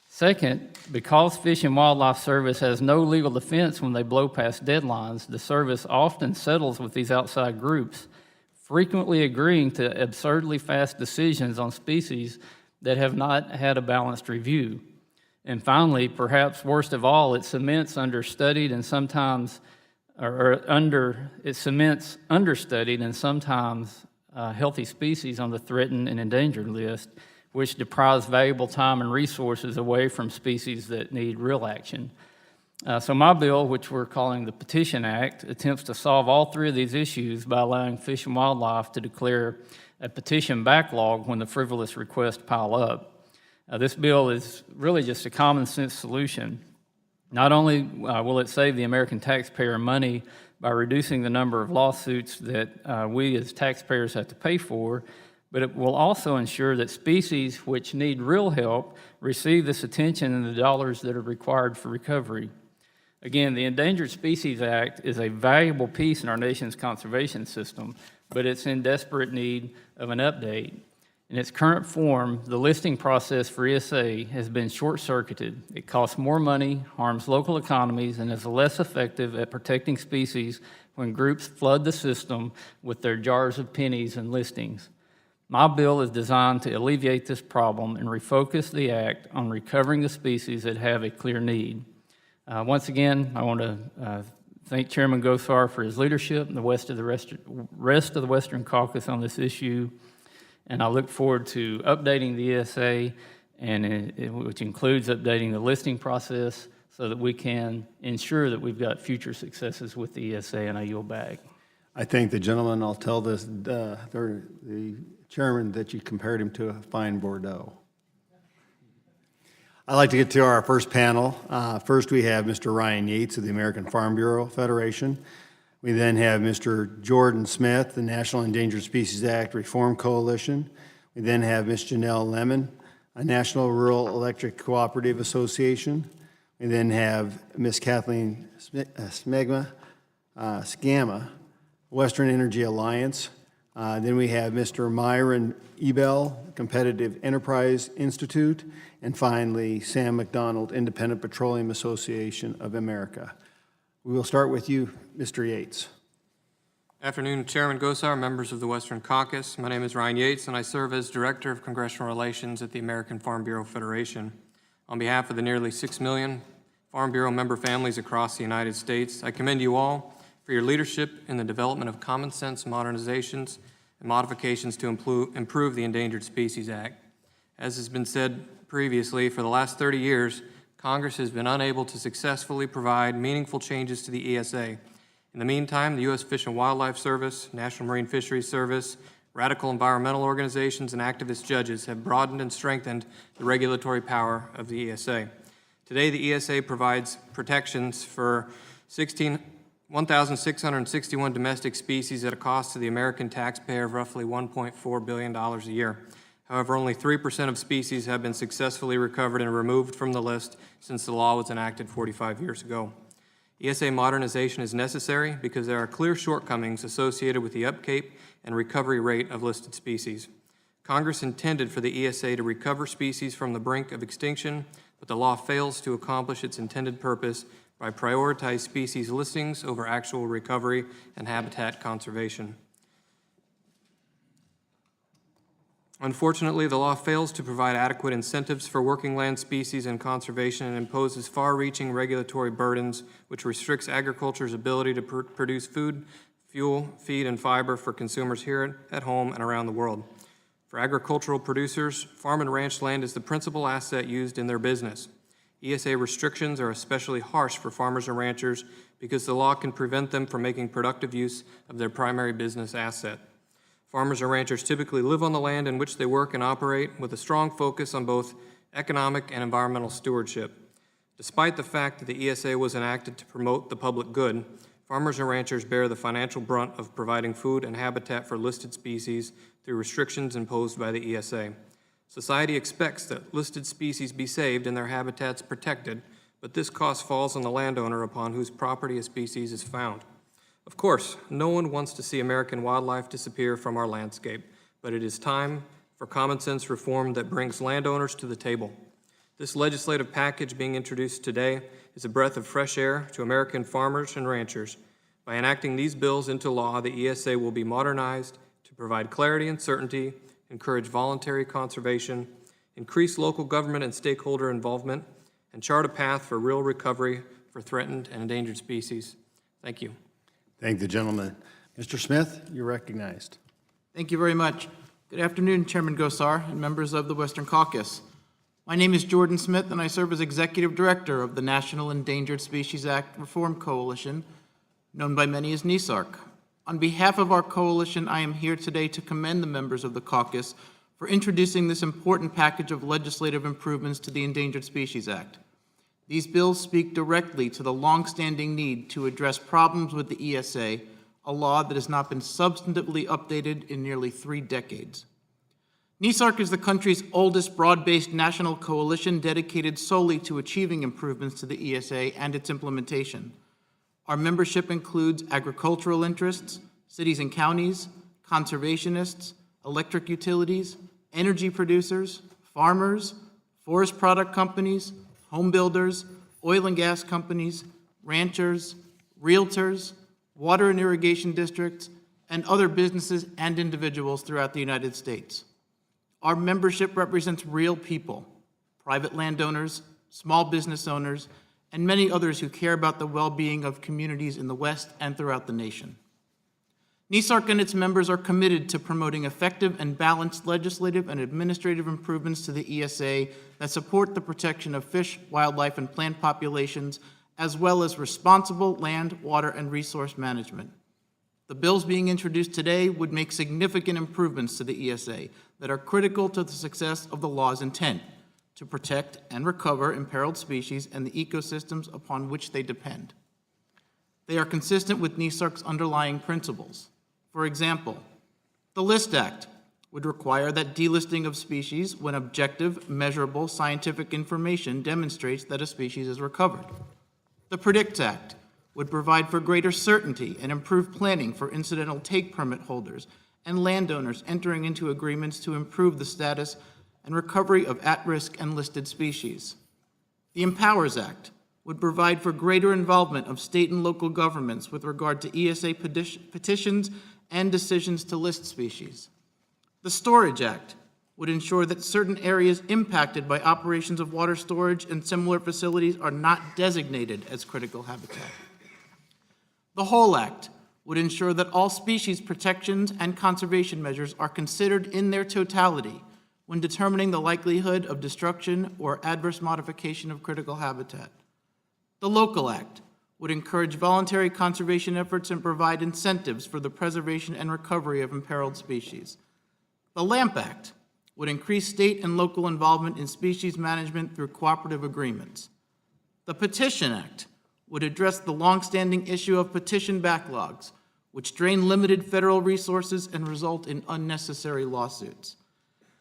Second, because Fish and Wildlife Service has no legal defense when they blow past deadlines, the service often settles with these outside groups, frequently agreeing to absurdly fast decisions on species that have not had a balanced review. And finally, perhaps worst of all, it cements understudied and sometimes healthy species on the threatened and endangered list, which deprives valuable time and resources away from species that need real action. So my bill, which we're calling the Petition Act, attempts to solve all three of these issues by allowing Fish and Wildlife to declare a petition backlog when the frivolous requests pile up. This bill is really just a common sense solution. Not only will it save the American taxpayer money by reducing the number of lawsuits that we as taxpayers have to pay for, but it will also ensure that species which need real help receive this attention and the dollars that are required for recovery. Again, the Endangered Species Act is a valuable piece in our nation's conservation system, but it's in desperate need of an update. In its current form, the listing process for ESA has been short-circuited. It costs more money, harms local economies, and is less effective at protecting species when groups flood the system with their jars of pennies and listings. My bill is designed to alleviate this problem and refocus the Act on recovering the species that have a clear need. Once again, I want to thank Chairman Gosar for his leadership and the rest of the Western Caucus on this issue. And I look forward to updating the ESA, which includes updating the listing process, so that we can ensure that we've got future successes with the ESA, and I yield back. I thank the gentleman. I'll tell the chairman that you compared him to a fine Bordeaux. I'd like to get to our first panel. First, we have Mr. Ryan Yates of the American Farm Bureau Federation. We then have Mr. Jordan Smith, the National Endangered Species Act Reform Coalition. We then have Ms. Janelle Lemon, a National Rural Electric Cooperative Association. We then have Ms. Kathleen Scamma, Western Energy Alliance. Then we have Mr. Myron Ebel, Competitive Enterprise Institute. And finally, Sam McDonald, Independent Petroleum Association of America. We will start with you, Mr. Yates. Afternoon, Chairman Gosar, members of the Western Caucus. My name is Ryan Yates, and I serve as Director of Congressional Relations at the American Farm Bureau Federation. On behalf of the nearly 6 million Farm Bureau member families across the United States, I commend you all for your leadership in the development of common sense modernizations and modifications to improve the Endangered Species Act. As has been said previously, for the last 30 years, Congress has been unable to successfully provide meaningful changes to the ESA. In the meantime, the U.S. Fish and Wildlife Service, National Marine Fisheries Service, radical environmental organizations, and activist judges have broadened and strengthened the regulatory power of the ESA. Today, the ESA provides protections for 1,661 domestic species at a cost to the American taxpayer of roughly $1.4 billion a year. However, only 3% of species have been successfully recovered and removed from the list since the law was enacted 45 years ago. ESA modernization is necessary because there are clear shortcomings associated with the upkeep and recovery rate of listed species. Congress intended for the ESA to recover species from the brink of extinction, but the law fails to accomplish its intended purpose by prioritizing species listings over actual recovery and habitat conservation. Unfortunately, the law fails to provide adequate incentives for working land species and conservation and imposes far-reaching regulatory burdens which restricts agriculture's ability to produce food, fuel, feed, and fiber for consumers here at home and around the world. For agricultural producers, farm and ranch land is the principal asset used in their business. ESA restrictions are especially harsh for farmers and ranchers because the law can prevent them from making productive use of their primary business asset. Farmers and ranchers typically live on the land in which they work and operate with a strong focus on both economic and environmental stewardship. Despite the fact that the ESA was enacted to promote the public good, farmers and ranchers bear the financial brunt of providing food and habitat for listed species through restrictions imposed by the ESA. Society expects that listed species be saved and their habitats protected, but this cost falls on the landowner upon whose property a species is found. Of course, no one wants to see American wildlife disappear from our landscape, but it is time for common sense reform that brings landowners to the table. This legislative package being introduced today is a breath of fresh air to American farmers and ranchers. By enacting these bills into law, the ESA will be modernized to provide clarity and certainty, encourage voluntary conservation, increase local government and stakeholder involvement, and chart a path for real recovery for threatened and endangered species. Thank you. Thank the gentleman. Mr. Smith, you're recognized. Thank you very much. Good afternoon, Chairman Gosar and members of the Western Caucus. My name is Jordan Smith, and I serve as Executive Director of the National Endangered Species Act Reform Coalition, known by many as NESARC. On behalf of our coalition, I am here today to commend the members of the caucus for introducing this important package of legislative improvements to the Endangered Species Act. These bills speak directly to the long-standing need to address problems with the ESA, a law that has not been substantively updated in nearly 3 decades. NESARC is the country's oldest broad-based national coalition dedicated solely to achieving improvements to the ESA and its implementation. Our membership includes agricultural interests, cities and counties, conservationists, electric utilities, energy producers, farmers, forest product companies, home builders, oil and gas companies, ranchers, realtors, water and irrigation districts, and other businesses and individuals throughout the United States. Our membership represents real people, private landowners, small business owners, and many others who care about the well-being of communities in the West and throughout the nation. NESARC and its members are committed to promoting effective and balanced legislative and administrative improvements to the ESA that support the protection of fish, wildlife, and plant populations, as well as responsible land, water, and resource management. The bills being introduced today would make significant improvements to the ESA that are critical to the success of the law's intent to protect and recover imperiled species and the ecosystems upon which they depend. They are consistent with NESARC's underlying principles. For example, the List Act would require that delisting of species when objective, measurable scientific information demonstrates that a species is recovered. The PREDICT Act would provide for greater certainty and improved planning for incidental take permit holders and landowners entering into agreements to improve the status and recovery of at-risk and listed species. The EMPOWERS Act would provide for greater involvement of state and local governments with regard to ESA petitions and decisions to list species. The Storage Act would ensure that certain areas impacted by operations of water storage and similar facilities are not designated as critical habitat. The WHOLE Act would ensure that all species protections and conservation measures are considered in their totality when determining the likelihood of destruction or adverse modification of critical habitat. The Local Act would encourage voluntary conservation efforts and provide incentives for the preservation and recovery of imperiled species. The LAMP Act would increase state and local involvement in species management through cooperative agreements. The Petition Act would address the longstanding issue of petition backlogs, which drain limited federal resources and result in unnecessary lawsuits.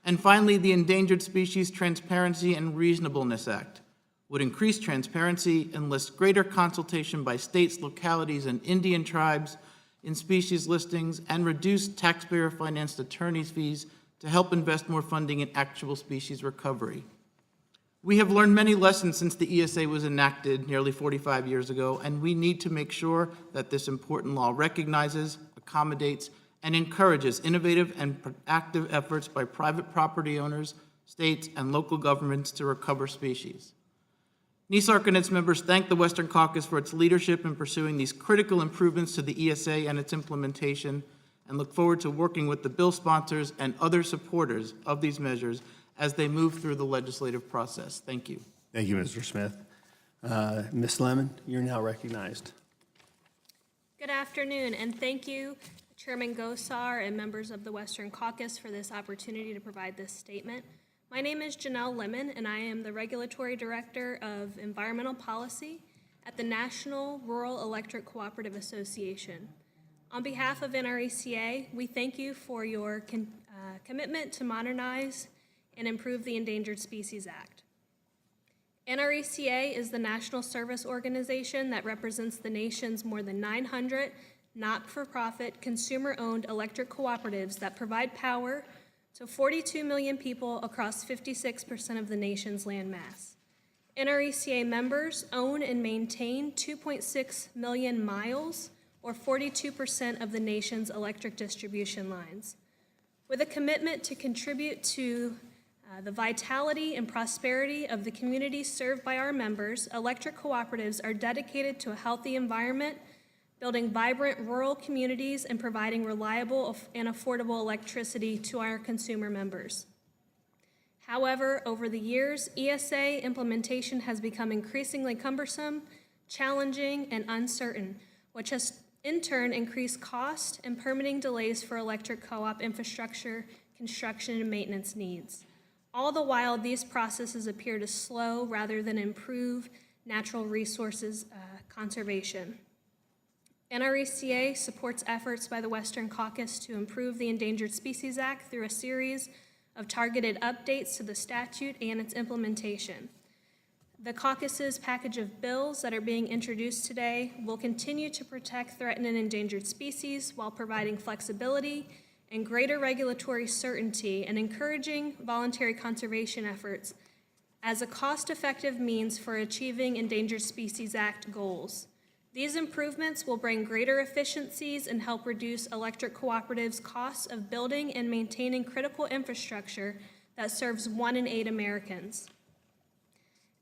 And finally, the Endangered Species Transparency and Reasonableness Act would increase transparency, enlist greater consultation by states, localities, and Indian tribes in species listings, and reduce taxpayer-financed attorneys' fees to help invest more funding in actual species recovery. We have learned many lessons since the ESA was enacted nearly 45 years ago, and we need to make sure that this important law recognizes, accommodates, and encourages innovative and proactive efforts by private property owners, states, and local governments to recover species. NESARC and its members thank the Western Caucus for its leadership in pursuing these critical improvements to the ESA and its implementation, and look forward to working with the bill sponsors and other supporters of these measures as they move through the legislative process. Thank you. Thank you, Mr. Smith. Ms. Lemon, you're now recognized. Good afternoon, and thank you, Chairman Gosar and members of the Western Caucus, for this opportunity to provide this statement. My name is Janelle Lemon, and I am the Regulatory Director of Environmental Policy at the National Rural Electric Cooperative Association. On behalf of NRECA, we thank you for your commitment to modernize and improve the Endangered Species Act. NRECA is the national service organization that represents the nation's more than 900 not-for-profit, consumer-owned electric cooperatives that provide power to 42 million people across 56% of the nation's land mass. NRECA members own and maintain 2.6 million miles, or 42% of the nation's electric distribution lines. With a commitment to contribute to the vitality and prosperity of the communities served by our members, electric cooperatives are dedicated to a healthy environment, building vibrant rural communities, and providing reliable and affordable electricity to our consumer members. However, over the years, ESA implementation has become increasingly cumbersome, challenging, and uncertain, which has in turn increased cost and permitting delays for electric co-op infrastructure, construction, and maintenance needs. All the while, these processes appear to slow rather than improve natural resources conservation. NRECA supports efforts by the Western Caucus to improve the Endangered Species Act through a series of targeted updates to the statute and its implementation. The caucus's package of bills that are being introduced today will continue to protect threatened and endangered species while providing flexibility and greater regulatory certainty and encouraging voluntary conservation efforts as a cost-effective means for achieving Endangered Species Act goals. These improvements will bring greater efficiencies and help reduce electric cooperatives' costs of building and maintaining critical infrastructure that serves 1 in 8 Americans.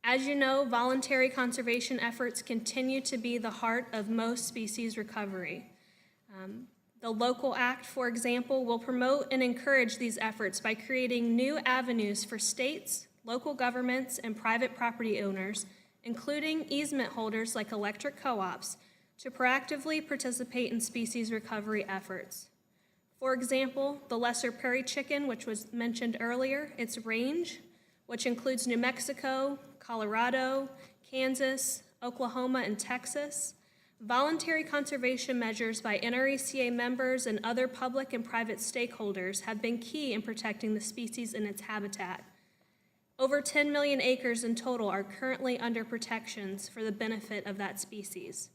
As you know, voluntary conservation efforts continue to be the heart of most species recovery. The local act, for example, will promote and encourage these efforts by creating new avenues for states, local governments, and private property owners, including easement holders like electric co-ops, to proactively participate in species recovery efforts. For example, the lesser prairie chicken, which was mentioned earlier, its range, which includes New Mexico, Colorado, Kansas, Oklahoma, and Texas. Voluntary conservation measures by NRECA members and other public and private stakeholders have been key in protecting the species and its habitat. Over 10 million acres in total are currently under protections for the benefit of that species.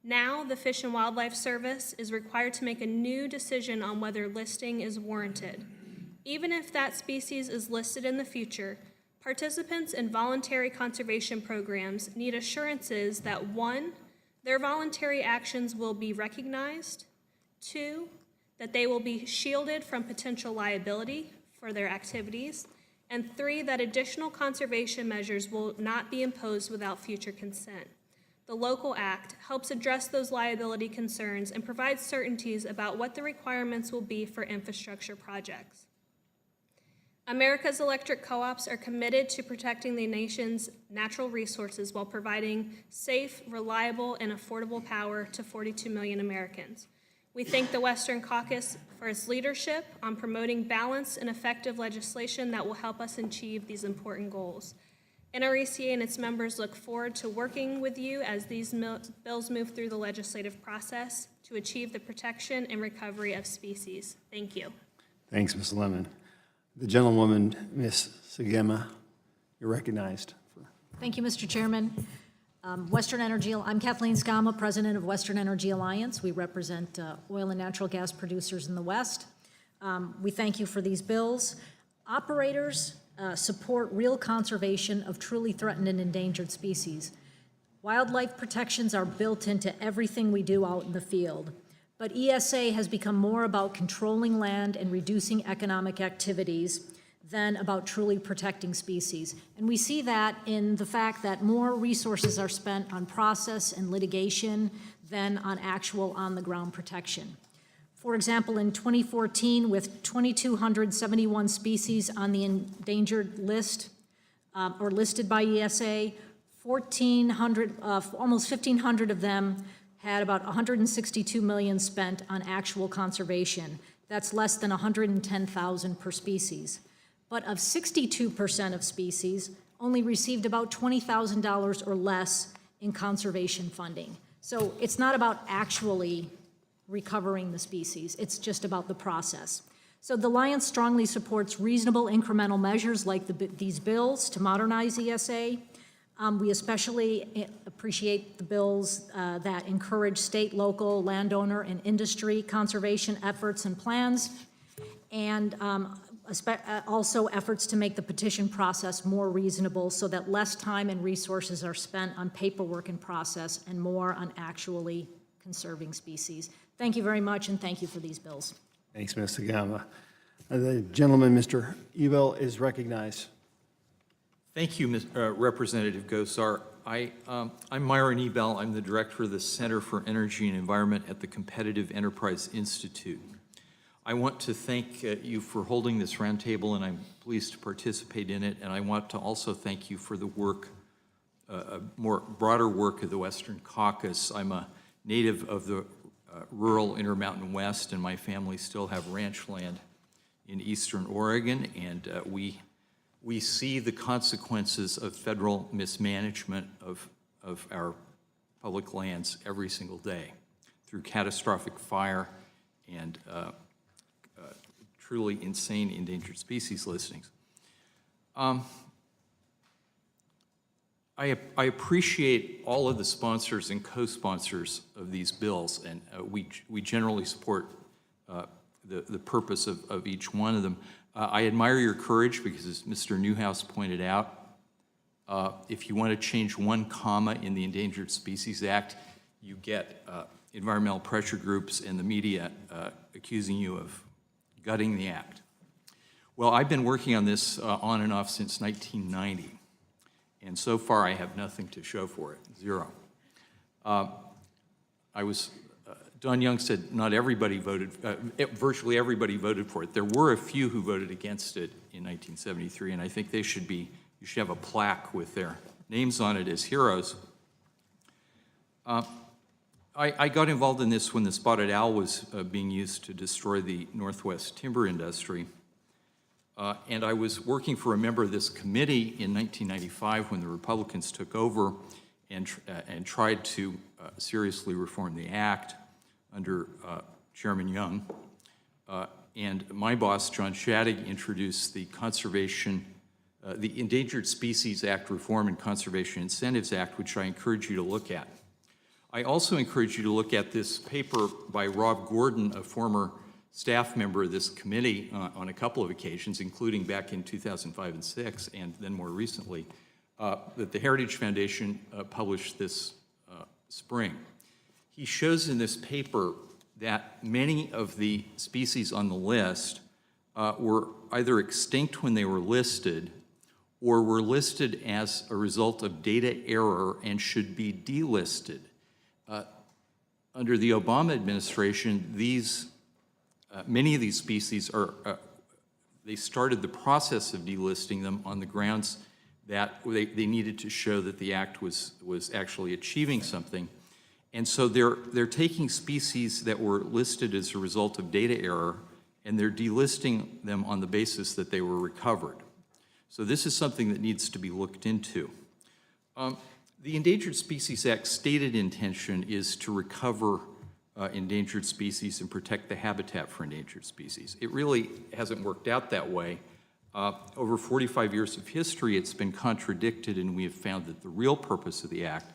Now, the Fish and Wildlife Service is required to make a new decision on whether listing is warranted. Even if that species is listed in the future, participants in voluntary conservation programs need assurances that 1, their voluntary actions will be recognized, 2, that they will be shielded from potential liability for their activities, and 3, that additional conservation measures will not be imposed without future consent. The local act helps address those liability concerns and provides certainties about what the requirements will be for infrastructure projects. America's electric co-ops are committed to protecting the nation's natural resources while providing safe, reliable, and affordable power to 42 million Americans. We thank the Western Caucus for its leadership on promoting balanced and effective legislation that will help us achieve these important goals. NRECA and its members look forward to working with you as these bills move through the legislative process to achieve the protection and recovery of species. Thank you. Thanks, Ms. Lemon. The gentlewoman, Ms. Sagema, you're recognized. Thank you, Mr. Chairman. I'm Kathleen Skama, President of Western Energy Alliance. We represent oil and natural gas producers in the West. We thank you for these bills. Operators support real conservation of truly threatened and endangered species. Wildlife protections are built into everything we do out in the field. But ESA has become more about controlling land and reducing economic activities than about truly protecting species. And we see that in the fact that more resources are spent on process and litigation than on actual on-the-ground protection. For example, in 2014, with 2,271 species on the endangered list, or listed by ESA, almost 1,500 of them had about 162 million spent on actual conservation. That's less than 110,000 per species. But of 62% of species, only received about $20,000 or less in conservation funding. So it's not about actually recovering the species, it's just about the process. So the Alliance strongly supports reasonable incremental measures like these bills to modernize ESA. We especially appreciate the bills that encourage state, local, landowner, and industry conservation efforts and plans, and also efforts to make the petition process more reasonable so that less time and resources are spent on paperwork and process and more on actually conserving species. Thank you very much, and thank you for these bills. Thanks, Ms. Sagama. The gentleman, Mr. Ebel, is recognized. Thank you, Representative Gosar. I'm Myron Ebel. I'm the director of the Center for Energy and Environment at the Competitive Enterprise Institute. I want to thank you for holding this roundtable, and I'm pleased to participate in it. And I want to also thank you for the work, broader work of the Western Caucus. I'm a native of the rural Intermountain West, and my family still have ranch land in eastern Oregon, and we see the consequences of federal mismanagement of our public lands every single day through catastrophic fire and truly insane endangered species listings. I appreciate all of the sponsors and co-sponsors of these bills, and we generally support the purpose of each one of them. I admire your courage because, as Mr. Newhouse pointed out, if you want to change one comma in the Endangered Species Act, you get environmental pressure groups and the media accusing you of gutting the act. Well, I've been working on this on and off since 1990. And so far, I have nothing to show for it, zero. I was Don Young said not everybody voted, virtually everybody voted for it. There were a few who voted against it in 1973, and I think they should be, you should have a plaque with their names on it as heroes. I got involved in this when the spotted owl was being used to destroy the Northwest timber industry. And I was working for a member of this committee in 1995 when the Republicans took over and tried to seriously reform the act under Chairman Young. And my boss, John Shadegg, introduced the the Endangered Species Act Reform and Conservation Incentives Act, which I encourage you to look at. I also encourage you to look at this paper by Rob Gordon, a former staff member of this committee on a couple of occasions, including back in 2005 and 6, and then more recently, that the Heritage Foundation published this spring. He shows in this paper that many of the species on the list were either extinct when they were listed or were listed as a result of data error and should be delisted. Under the Obama administration, many of these species they started the process of delisting them on the grounds that they needed to show that the act was actually achieving something. And so they're taking species that were listed as a result of data error, and they're delisting them on the basis that they were recovered. So this is something that needs to be looked into. The Endangered Species Act's stated intention is to recover endangered species and protect the habitat for endangered species. It really hasn't worked out that way. Over 45 years of history, it's been contradicted, and we have found that the real purpose of the act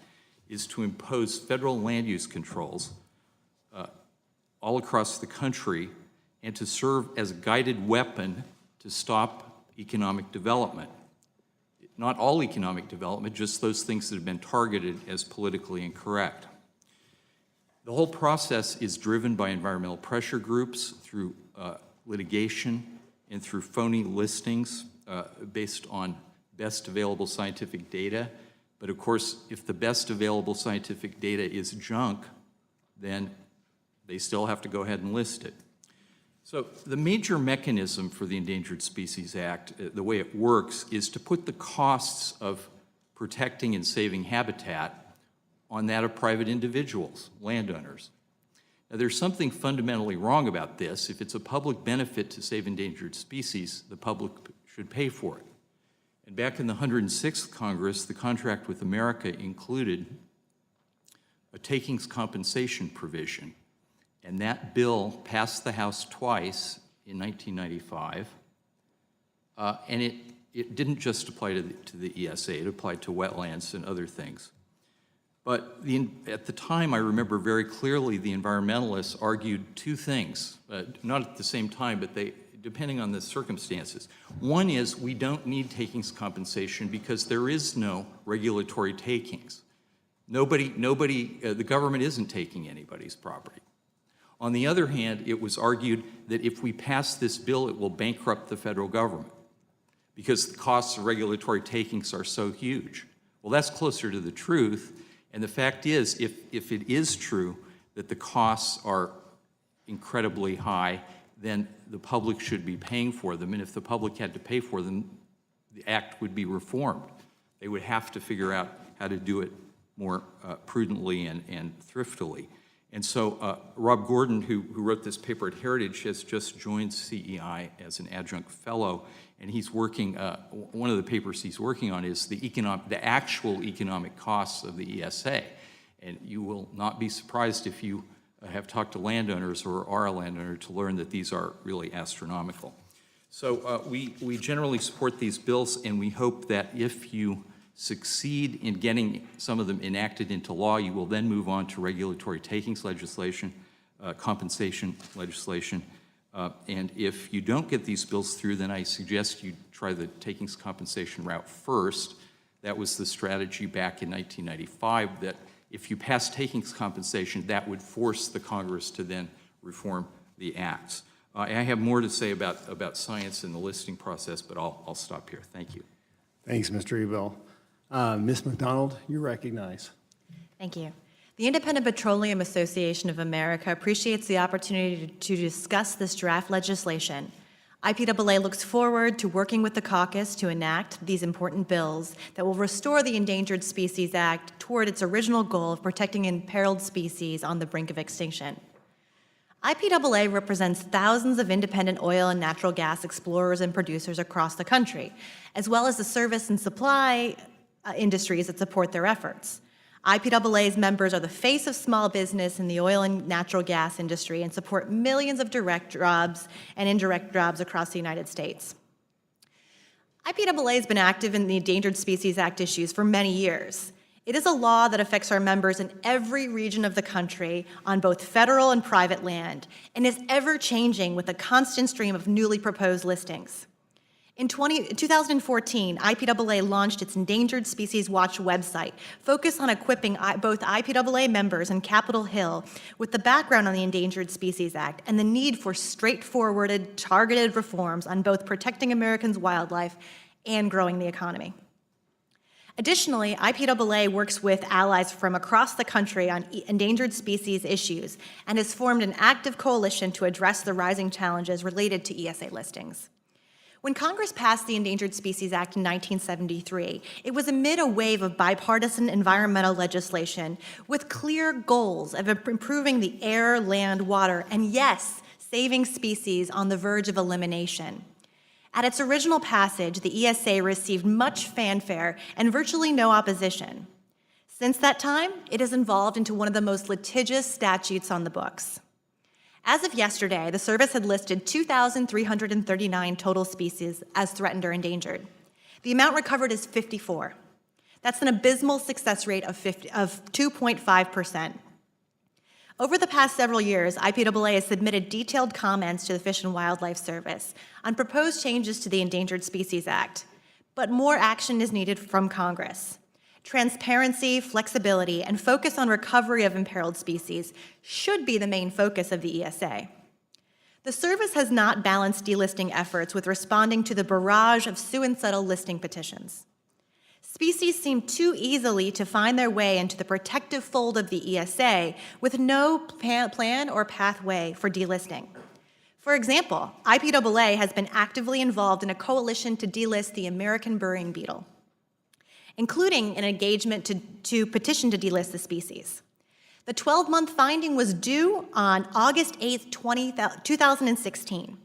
is to impose federal land use controls all across the country and to serve as a guided weapon to stop economic development. Not all economic development, just those things that have been targeted as politically incorrect. The whole process is driven by environmental pressure groups through litigation and through phony listings based on best available scientific data. But of course, if the best available scientific data is junk, then they still have to go ahead and list it. So the major mechanism for the Endangered Species Act, the way it works, is to put the costs of protecting and saving habitat on that of private individuals, landowners. Now, there's something fundamentally wrong about this. If it's a public benefit to save endangered species, the public should pay for it. And back in the 106th Congress, the contract with America included a takings compensation provision. And that bill passed the House twice in 1995. And it didn't just apply to the ESA, it applied to wetlands and other things. But at the time, I remember very clearly the environmentalists argued two things, not at the same time, but depending on the circumstances. One is we don't need takings compensation because there is no regulatory takings. The government isn't taking anybody's property. On the other hand, it was argued that if we pass this bill, it will bankrupt the federal government because the costs of regulatory takings are so huge. Well, that's closer to the truth. And the fact is, if it is true that the costs are incredibly high, then the public should be paying for them. And if the public had to pay for them, the act would be reformed. They would have to figure out how to do it more prudently and thriftily. And so Rob Gordon, who wrote this paper at Heritage, has just joined CEI as an adjunct fellow, and he's working, one of the papers he's working on is the actual economic costs of the ESA. And you will not be surprised if you have talked to landowners or are a landowner to learn that these are really astronomical. So we generally support these bills, and we hope that if you succeed in getting some of them enacted into law, you will then move on to regulatory takings legislation, compensation legislation. And if you don't get these bills through, then I suggest you try the takings compensation route first. That was the strategy back in 1995, that if you pass takings compensation, that would force the Congress to then reform the acts. I have more to say about science and the listing process, but I'll stop here. Thank you. Thanks, Mr. Ebel. Ms. McDonald, you recognize. Thank you. The Independent Petroleum Association of America appreciates the opportunity to discuss this draft legislation. IPAA looks forward to working with the caucus to enact these important bills that will restore the Endangered Species Act toward its original goal of protecting imperiled species on the brink of extinction. IPAA represents thousands of independent oil and natural gas explorers and producers across the country, as well as the service and supply industries that support their efforts. IPAA's members are the face of small business in the oil and natural gas industry and support millions of direct jobs and indirect jobs across the United States. IPAA has been active in the Endangered Species Act issues for many years. It is a law that affects our members in every region of the country on both federal and private land, and is ever-changing with a constant stream of newly proposed listings. In 2014, IPAA launched its Endangered Species Watch website, focused on equipping both IPAA members and Capitol Hill with the background on the Endangered Species Act and the need for straightforward, targeted reforms on both protecting Americans' wildlife and growing the economy. Additionally, IPAA works with allies from across the country on endangered species issues and has formed an active coalition to address the rising challenges related to ESA listings. When Congress passed the Endangered Species Act in 1973, it was amid a wave of bipartisan environmental legislation with clear goals of improving the air, land, water, and yes, saving species on the verge of elimination. At its original passage, the ESA received much fanfare and virtually no opposition. Since that time, it has evolved into one of the most litigious statutes on the books. As of yesterday, the service had listed 2,339 total species as threatened or endangered. The amount recovered is 54. That's an abysmal success rate of 2.5%. Over the past several years, IPAA has submitted detailed comments to the Fish and Wildlife Service on proposed changes to the Endangered Species Act, but more action is needed from Congress. Transparency, flexibility, and focus on recovery of imperiled species should be the main focus of the ESA. The service has not balanced delisting efforts with responding to the barrage of sue and settle listing petitions. Species seem too easily to find their way into the protective fold of the ESA with no plan or pathway for delisting. For example, IPAA has been actively involved in a coalition to delist the American burying beetle, including an engagement to petition to delist the species. The 12-month finding was due on August 8, 2016.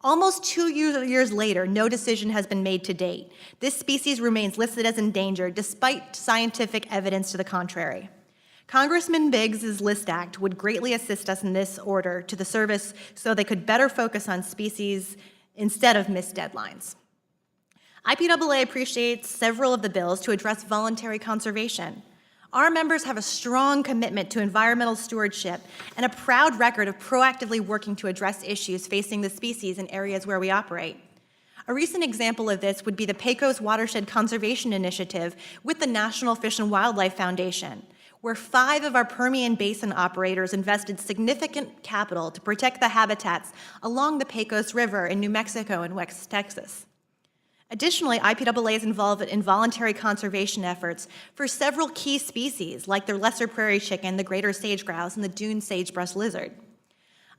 Almost 2 years later, no decision has been made to date. This species remains listed as endangered despite scientific evidence to the contrary. Congressman Biggs' List Act would greatly assist us in this order to the service so they could better focus on species instead of missed deadlines. IPAA appreciates several of the bills to address voluntary conservation. Our members have a strong commitment to environmental stewardship and a proud record of proactively working to address issues facing the species in areas where we operate. A recent example of this would be the Pecos Watershed Conservation Initiative with the National Fish and Wildlife Foundation, where 5 of our Permian Basin operators invested significant capital to protect the habitats along the Pecos River in New Mexico and West Texas. Additionally, IPAA is involved in voluntary conservation efforts for several key species, like the lesser prairie chicken, the greater sage-grouse, and the dune sagebrush lizard.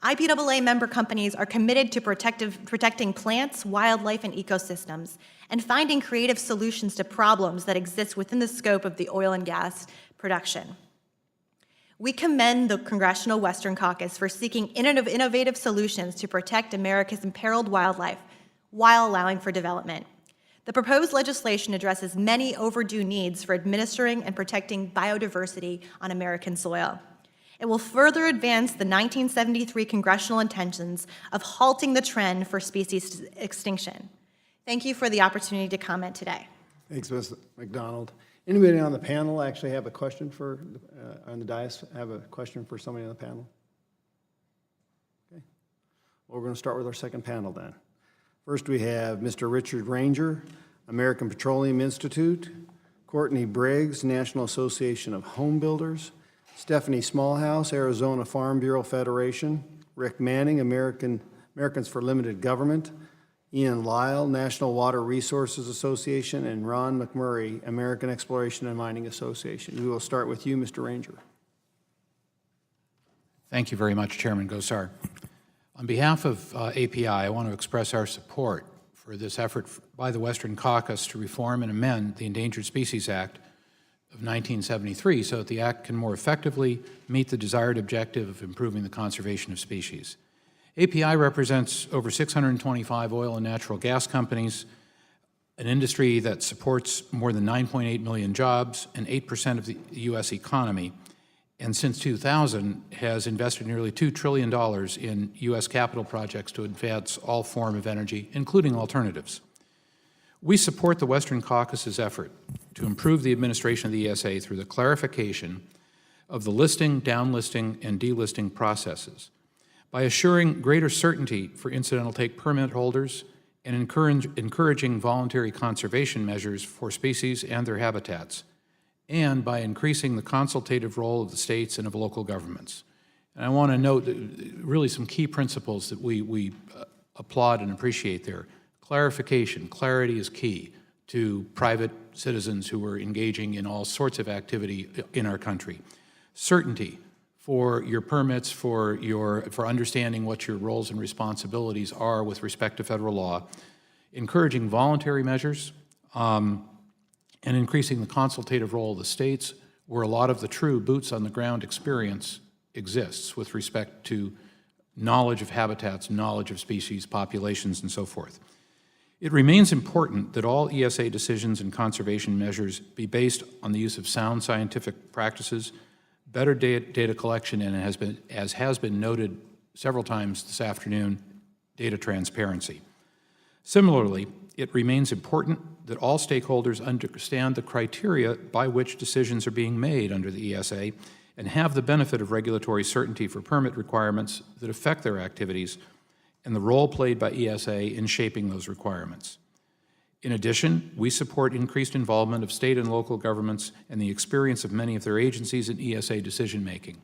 IPAA member companies are committed to protecting plants, wildlife, and ecosystems, and finding creative solutions to problems that exist within the scope of the oil and gas production. We commend the Congressional Western Caucus for seeking innovative solutions to protect America's imperiled wildlife while allowing for development. The proposed legislation addresses many overdue needs for administering and protecting biodiversity on American soil. It will further advance the 1973 congressional intentions of halting the trend for species extinction. Thank you for the opportunity to comment today. Thanks, Ms. McDonald. Anybody on the panel actually have a question for, on the dais, have a question for somebody on the panel? Okay. Well, we're going to start with our second panel then. First, we have Mr. Richard Ranger, American Petroleum Institute, Courtney Briggs, National Association of Home Builders, Stephanie Smallhouse, Arizona Farm Bureau Federation, Rick Manning, Americans for Limited Government, Ian Lyle, National Water Resources Association, and Ron McMurray, American Exploration and Mining Association. We will start with you, Mr. Ranger. Thank you very much, Chairman Gosar. On behalf of API, I want to express our support for this effort by the Western Caucus to reform and amend the Endangered Species Act of 1973 so that the Act can more effectively meet the desired objective of improving the conservation of species. API represents over 625 oil and natural gas companies, an industry that supports more than 9.8 million jobs and 8% of the U.S. economy, and since 2000 has invested nearly $2 trillion in U.S. capital projects to advance all forms of energy, including alternatives. We support the Western Caucus's effort to improve the administration of the ESA through the clarification of the listing, downlisting, and delisting processes by assuring greater certainty for incidental take permit holders and encouraging voluntary conservation measures for species and their habitats, and by increasing the consultative role of the states and of local governments. And I want to note really some key principles that we applaud and appreciate there. Clarification, clarity is key to private citizens who are engaging in all sorts of activity in our country. Certainty for your permits, for understanding what your roles and responsibilities are with respect to federal law, encouraging voluntary measures, and increasing the consultative role of the states where a lot of the true boots-on-the-ground experience exists with respect to knowledge of habitats, knowledge of species, populations, and so forth. It remains important that all ESA decisions and conservation measures be based on the use of sound scientific practices, better data collection, and as has been noted several times this afternoon, data transparency. Similarly, it remains important that all stakeholders understand the criteria by which decisions are being made under the ESA and have the benefit of regulatory certainty for permit requirements that affect their activities and the role played by ESA in shaping those requirements. In addition, we support increased involvement of state and local governments and the experience of many of their agencies in ESA decision-making.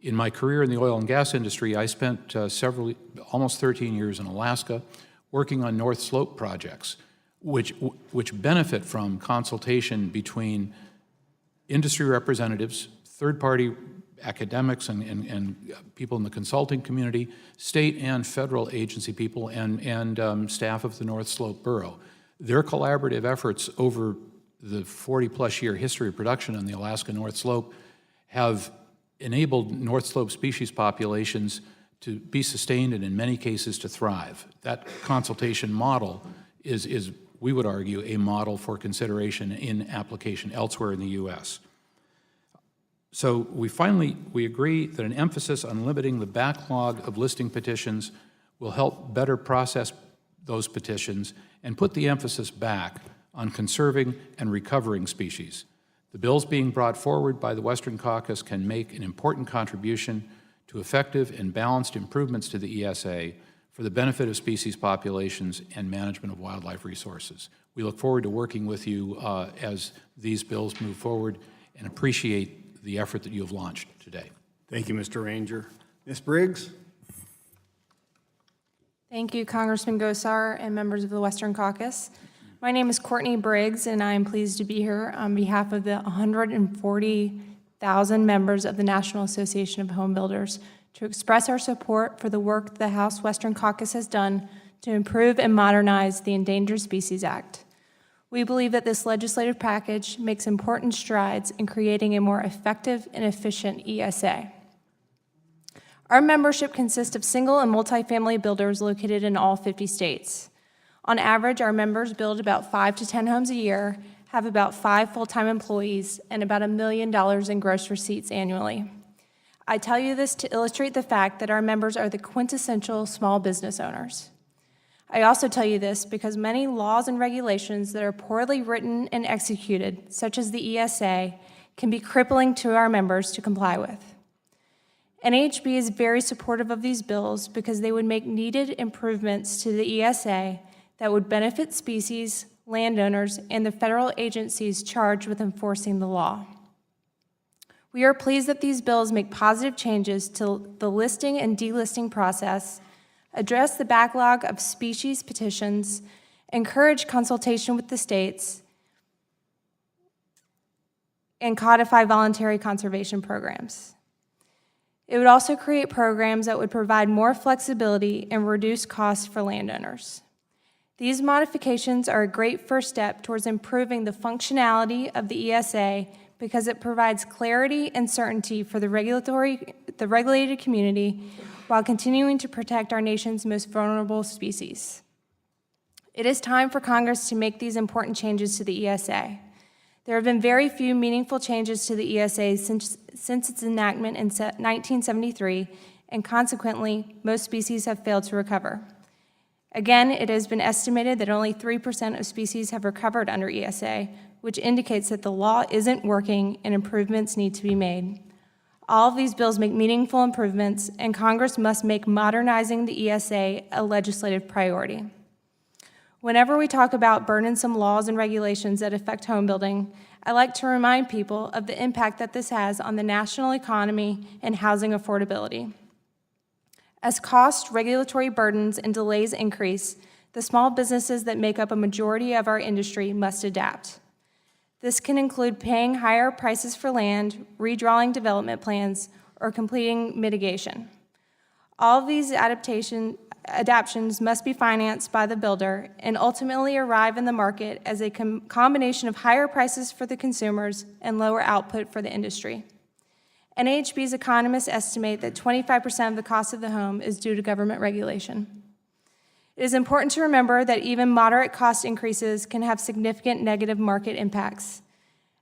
In my career in the oil and gas industry, I spent almost 13 years in Alaska working on North Slope projects, which benefit from consultation between industry representatives, third-party academics and people in the consulting community, state and federal agency people, and staff of the North Slope Borough. Their collaborative efforts over the 40-plus year history of production on the Alaska North Slope have enabled North Slope species populations to be sustained and in many cases to thrive. That consultation model is, we would argue, a model for consideration in application elsewhere in the U.S. So we agree that an emphasis on limiting the backlog of listing petitions will help better process those petitions and put the emphasis back on conserving and recovering species. The bills being brought forward by the Western Caucus can make an important contribution to effective and balanced improvements to the ESA for the benefit of species populations and management of wildlife resources. We look forward to working with you as these bills move forward and appreciate the effort that you have launched today. Thank you, Mr. Ranger. Ms. Briggs? Thank you, Congressman Gosar and members of the Western Caucus. My name is Courtney Briggs, and I am pleased to be here on behalf of the 140,000 members of the National Association of Home Builders to express our support for the work the House Western Caucus has done to improve and modernize the Endangered Species Act. We believe that this legislative package makes important strides in creating a more effective and efficient ESA. Our membership consists of single and multifamily builders located in all 50 states. On average, our members build about 5 to 10 homes a year, have about 5 full-time employees, and about $1 million in gross receipts annually. I tell you this to illustrate the fact that our members are the quintessential small business owners. I also tell you this because many laws and regulations that are poorly written and executed, such as the ESA, can be crippling to our members to comply with. NAHB is very supportive of these bills because they would make needed improvements to the ESA that would benefit species, landowners, and the federal agencies charged with enforcing the law. We are pleased that these bills make positive changes to the listing and delisting process, address the backlog of species petitions, encourage consultation with the states, and codify voluntary conservation programs. It would also create programs that would provide more flexibility and reduce costs for landowners. These modifications are a great first step towards improving the functionality of the ESA because it provides clarity and certainty for the regulated community while continuing to protect our nation's most vulnerable species. It is time for Congress to make these important changes to the ESA. There have been very few meaningful changes to the ESA since its enactment in 1973, and consequently, most species have failed to recover. Again, it has been estimated that only 3% of species have recovered under ESA, which indicates that the law isn't working and improvements need to be made. All of these bills make meaningful improvements, and Congress must make modernizing the ESA a legislative priority. Whenever we talk about burdensome laws and regulations that affect home building, I like to remind people of the impact that this has on the national economy and housing affordability. As cost, regulatory burdens, and delays increase, the small businesses that make up a majority of our industry must adapt. This can include paying higher prices for land, redrawing development plans, or completing mitigation. All of these adaptations must be financed by the builder and ultimately arrive in the market as a combination of higher prices for the consumers and lower output for the industry. NAHB's economists estimate that 25% of the cost of the home is due to government regulation. It is important to remember that even moderate cost increases can have significant negative market impacts.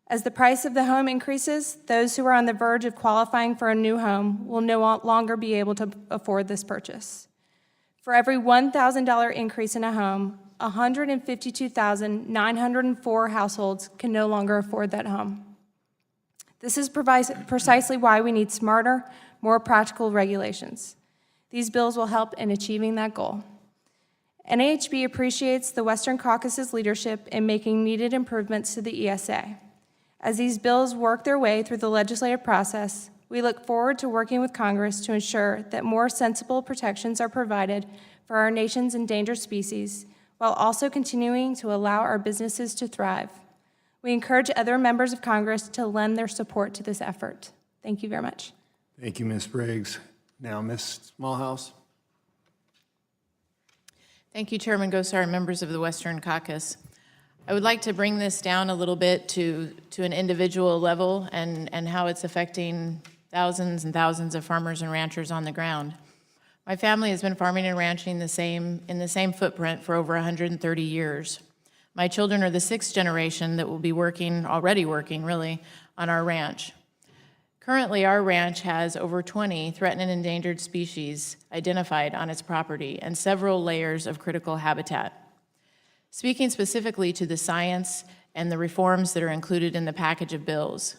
As the price of the home increases, those who are on the verge of qualifying for a new home will no longer be able to afford this purchase. For every $1,000 increase in a home, 152,904 households can no longer afford that home. This is precisely why we need smarter, more practical regulations. These bills will help in achieving that goal. NAHB appreciates the Western Caucus's leadership in making needed improvements to the ESA. As these bills work their way through the legislative process, we look forward to working with Congress to ensure that more sensible protections are provided for our nation's endangered species, while also continuing to allow our businesses to thrive. We encourage other members of Congress to lend their support to this effort. Thank you very much. Thank you, Ms. Briggs. Now, Ms. Smallhouse. Thank you, Chairman Gosar and members of the Western Caucus. I would like to bring this down a little bit to an individual level and how it's affecting thousands and thousands of farmers and ranchers on the ground. My family has been farming and ranching in the same footprint for over 130 years. My children are the sixth generation that will be already working really, on our ranch. Currently, our ranch has over 20 threatened and endangered species identified on its property and several layers of critical habitat. Speaking specifically to the science and the reforms that are included in the package of bills,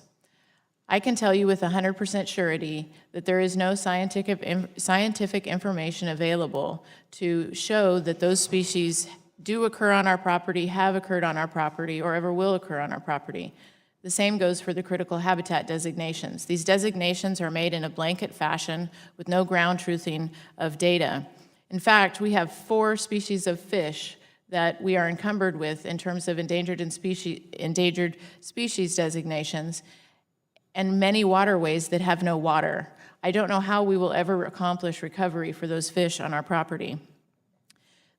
I can tell you with 100% surety that there is no scientific information available to show that those species do occur on our property, have occurred on our property, or ever will occur on our property. The same goes for the critical habitat designations. These designations are made in a blanket fashion with no ground truthing of data. In fact, we have 4 species of fish that we are encumbered with in terms of endangered species designations, and many waterways that have no water. I don't know how we will ever accomplish recovery for those fish on our property.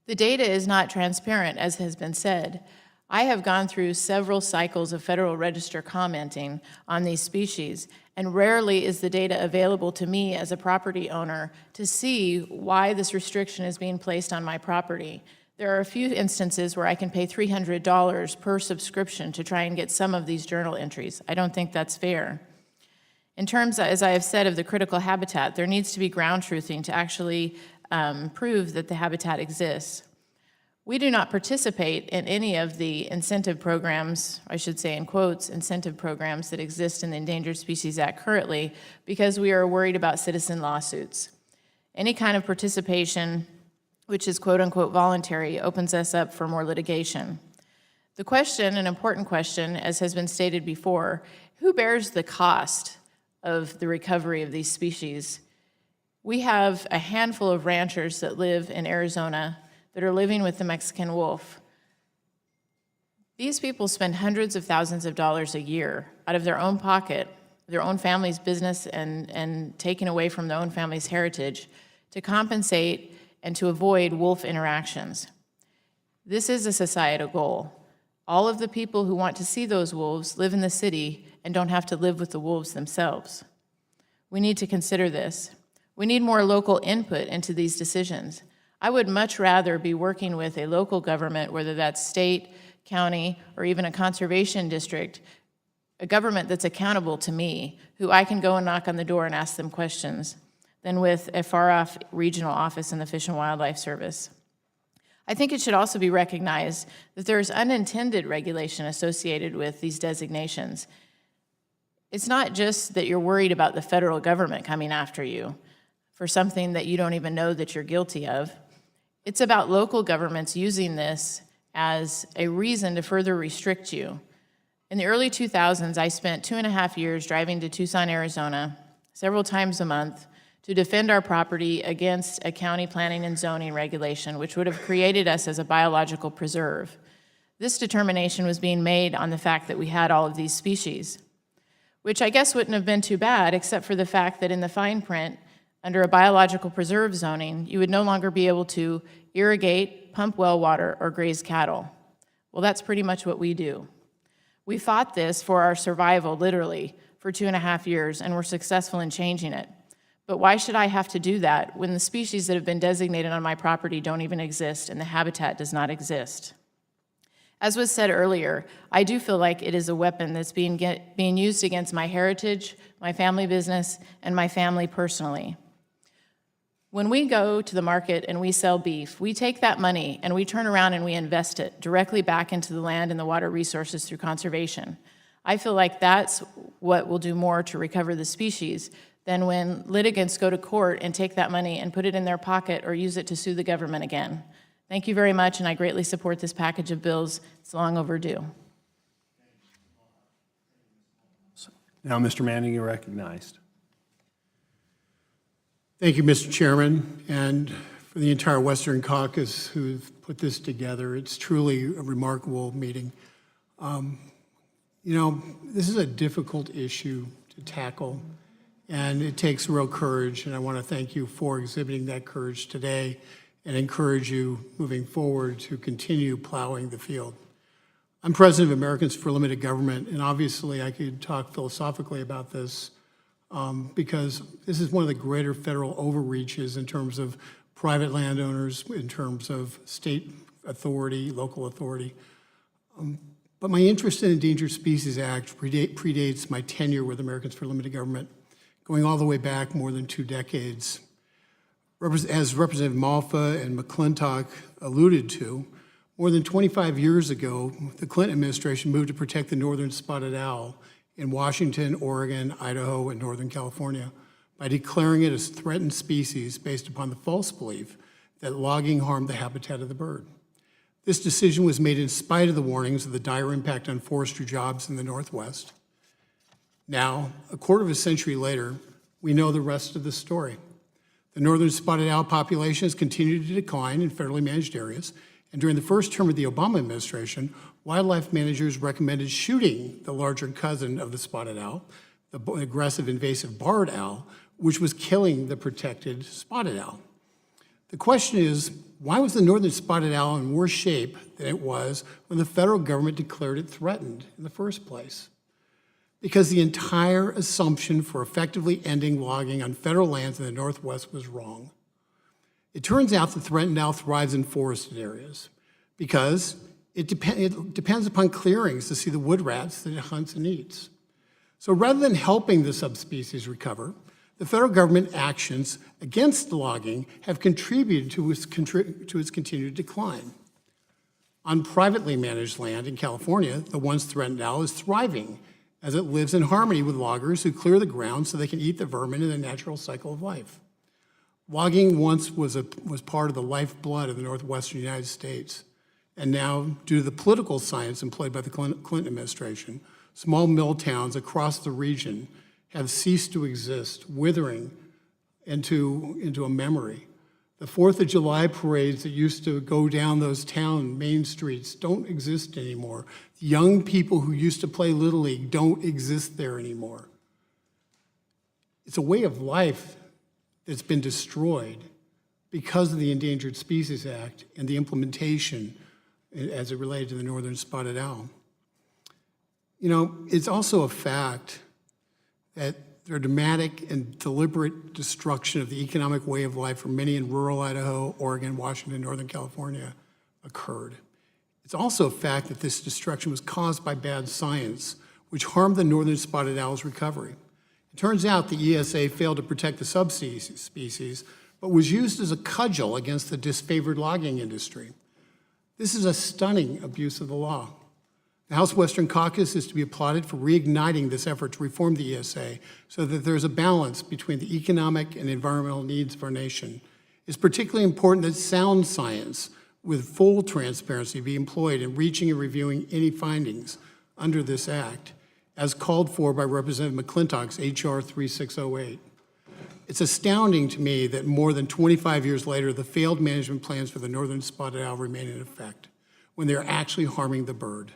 The data is not transparent, as has been said. I have gone through several cycles of Federal Register commenting on these species, and rarely is the data available to me as a property owner to see why this restriction is being placed on my property. There are a few instances where I can pay $300 per subscription to try and get some of these journal entries. I don't think that's fair. In terms, as I have said, of the critical habitat, there needs to be ground truthing to actually prove that the habitat exists. We do not participate in any of the incentive programs, I should say in quotes, incentive programs that exist in the Endangered Species Act currently because we are worried about citizen lawsuits. Any kind of participation, which is quote unquote voluntary, opens us up for more litigation. The question, an important question, as has been stated before, who bears the cost of the recovery of these species? We have a handful of ranchers that live in Arizona that are living with the Mexican wolf. These people spend hundreds of thousands of dollars a year out of their own pocket their own family's business and taking away from their own family's heritage to compensate and to avoid wolf interactions. This is a societal goal. All of the people who want to see those wolves live in the city and don't have to live with the wolves themselves. We need to consider this. We need more local input into these decisions. I would much rather be working with a local government, whether that's state, county, or even a conservation district, a government that's accountable to me, who I can go and knock on the door and ask them questions, than with a far-off regional office in the Fish and Wildlife Service. I think it should also be recognized that there's unintended regulation associated with these designations. It's not just that you're worried about the federal government coming after you for something that you don't even know that you're guilty of. It's about local governments using this as a reason to further restrict you. In the early 2000s, I spent 2.5 years driving to Tucson, Arizona, several times a month, to defend our property against a county planning and zoning regulation, which would have created us as a biological preserve. This determination was being made on the fact that we had all of these species, which I guess wouldn't have been too bad, except for the fact that in the fine print, under a biological preserve zoning, you would no longer be able to irrigate, pump well water, or graze cattle. Well, that's pretty much what we do. We fought this for our survival, literally, for 2.5 years, and were successful in changing it. But why should I have to do that when the species that have been designated on my property don't even exist and the habitat does not exist? As was said earlier, I do feel like it is a weapon that's being used against my heritage, my family business, and my family personally. When we go to the market and we sell beef, we take that money and we turn around and we invest it directly back into the land and the water resources through conservation. I feel like that's what will do more to recover the species than when litigants go to court and take that money and put it in their pocket or use it to sue the government again. Thank you very much, and I greatly support this package of bills. It's long overdue. Now, Mr. Manning, you're recognized. Thank you, Mr. Chairman, and for the entire Western Caucus who've put this together. It's truly a remarkable meeting. This is a difficult issue to tackle, and it takes real courage, and I want to thank you for exhibiting that courage today and encourage you moving forward to continue plowing the field. I'm president of Americans for Limited Government, and obviously I could talk philosophically about this because this is one of the greater federal overreaches in terms of private landowners, in terms of state authority, local authority. But my interest in the Endangered Species Act predates my tenure with Americans for Limited Government, going all the way back more than 2 decades. As Representative Malfa and McClintock alluded to, more than 25 years ago, the Clinton administration moved to protect the northern spotted owl in Washington, Oregon, Idaho, and Northern California by declaring it as threatened species based upon the false belief that logging harmed the habitat of the bird. This decision was made in spite of the warnings of the dire impact on forestry jobs in the Northwest. Now, a quarter of a century later, we know the rest of the story. The northern spotted owl population has continued to decline in federally managed areas, and during the first term of the Obama administration, wildlife managers recommended shooting the larger cousin of the spotted owl, the aggressive invasive barred owl, which was killing the protected spotted owl. The question is, why was the northern spotted owl in worse shape than it was when the federal government declared it threatened in the first place? Because the entire assumption for effectively ending logging on federal lands in the Northwest was wrong. It turns out the threatened owl thrives in forested areas because it depends upon clearings to see the wood rats that it hunts and eats. So rather than helping the subspecies recover, the federal government actions against logging have contributed to its continued decline. On privately managed land in California, the once threatened owl is thriving as it lives in harmony with loggers who clear the ground so they can eat the vermin in the natural cycle of life. Logging once was part of the lifeblood of the Northwestern United States, and now, due to the political science employed by the Clinton administration, small mill towns across the region have ceased to exist, withering into a memory. The 4th of July parades that used to go down those town main streets don't exist anymore. Young people who used to play Little League don't exist there anymore. It's a way of life that's been destroyed because of the Endangered Species Act and the implementation as it related to the northern spotted owl. You know, it's also a fact that their dramatic and deliberate destruction of the economic way of life for many in rural Idaho, Oregon, Washington, Northern California occurred. It's also a fact that this destruction was caused by bad science, which harmed the northern spotted owl's recovery. It turns out the ESA failed to protect the subspecies, but was used as a cudgel against the disfavored logging industry. This is a stunning abuse of the law. The House Western Caucus is to be applauded for reigniting this effort to reform the ESA so that there's a balance between the economic and environmental needs of our nation. It's particularly important that sound science with full transparency be employed in reaching and reviewing any findings under this act, as called for by Representative McClintock's H.R. 3608. It's astounding to me that more than 25 years later, the failed management plans for the northern spotted owl remain in effect when they're actually harming the bird.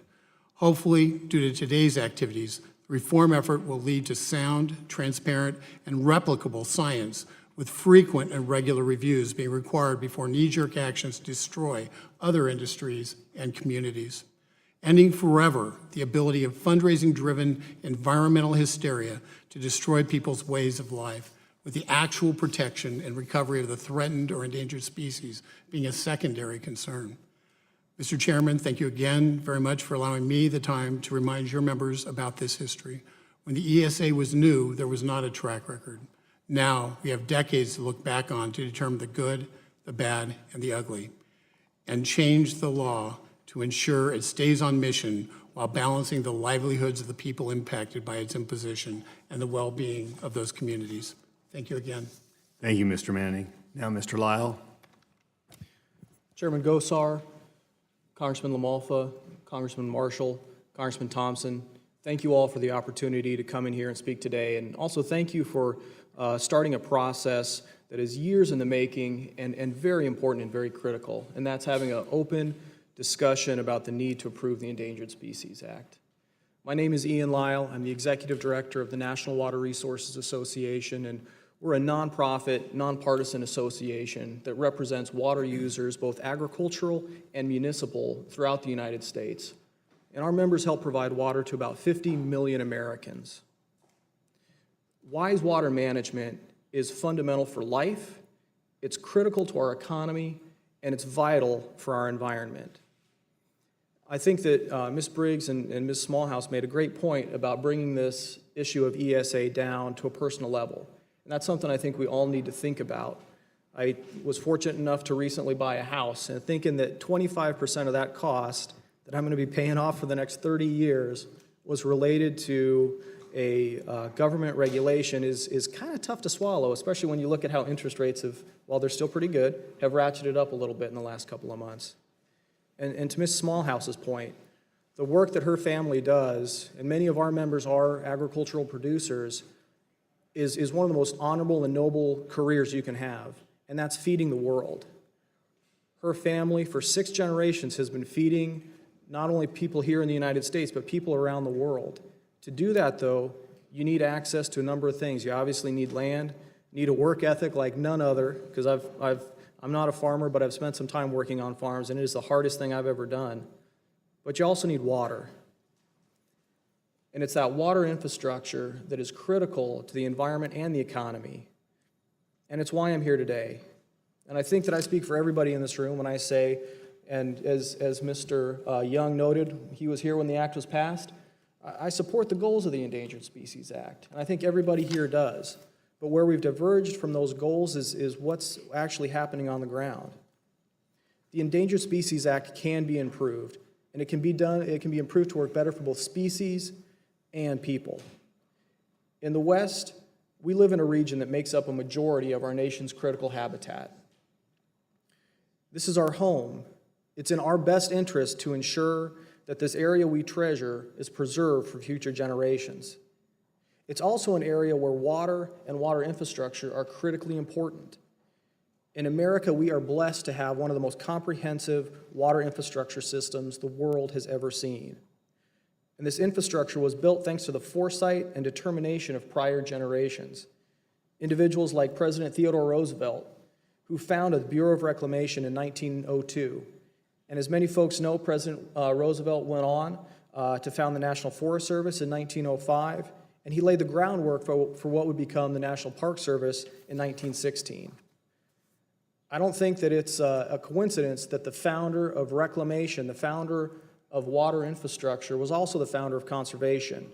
Hopefully, due to today's activities, the reform effort will lead to sound, transparent, and replicable science with frequent and regular reviews being required before knee-jerk actions destroy other industries and communities. Ending forever the ability of fundraising-driven environmental hysteria to destroy people's ways of life, with the actual protection and recovery of the threatened or endangered species being a secondary concern. Mr. Chairman, thank you again very much for allowing me the time to remind your members about this history. When the ESA was new, there was not a track record. Now we have decades to look back on to determine the good, the bad, and the ugly, and change the law to ensure it stays on mission while balancing the livelihoods of the people impacted by its imposition and the well-being of those communities. Thank you again. Thank you, Mr. Manning. Now, Mr. Lyle. Chairman Gosar, Congressman LaMalfa, Congressman Marshall, Congressman Thompson, thank you all for the opportunity to come in here and speak today. And also thank you for starting a process that is years in the making and very important and very critical. And that's having an open discussion about the need to approve the Endangered Species Act. My name is Ian Lyle. I'm the Executive Director of the National Water Resources Association, and we're a nonprofit, nonpartisan association that represents water users, both agricultural and municipal, throughout the United States. And our members help provide water to about 50 million Americans. Wise water management is fundamental for life, it's critical to our economy, and it's vital for our environment. I think that Ms. Briggs and Ms. Smallhouse made a great point about bringing this issue of ESA down to a personal level. And that's something I think we all need to think about. I was fortunate enough to recently buy a house, and thinking that 25% of that cost that I'm going to be paying off for the next 30 years was related to a government regulation is kind of tough to swallow, especially when you look at how interest rates have, while they're still pretty good, have ratcheted up a little bit in the last couple of months. And to Ms. Smallhouse's point, the work that her family does, and many of our members are agricultural producers, is one of the most honorable and noble careers you can have, and that's feeding the world. Her family, for 6 generations, has been feeding not only people here in the United States, but people around the world. To do that, though, you need access to a number of things. You obviously need land, need a work ethic like none other, because I'm not a farmer, but I've spent some time working on farms, and it is the hardest thing I've ever done. But you also need water. And it's that water infrastructure that is critical to the environment and the economy. And it's why I'm here today. And I think that I speak for everybody in this room when I say, and as Mr. Young noted, he was here when the act was passed, I support the goals of the Endangered Species Act. And I think everybody here does. But where we've diverged from those goals is what's actually happening on the ground. The Endangered Species Act can be improved, and it can be improved to work better for both species and people. In the West, we live in a region that makes up a majority of our nation's critical habitat. This is our home. It's in our best interest to ensure that this area we treasure is preserved for future generations. It's also an area where water and water infrastructure are critically important. In America, we are blessed to have one of the most comprehensive water infrastructure systems the world has ever seen. And this infrastructure was built thanks to the foresight and determination of prior generations. Individuals like President Theodore Roosevelt, who founded the Bureau of Reclamation in 1902. And as many folks know, President Roosevelt went on to found the National Forest Service in 1905, and he laid the groundwork for what would become the National Park Service in 1916. I don't think that it's a coincidence that the founder of reclamation, the founder of water infrastructure, was also the founder of conservation.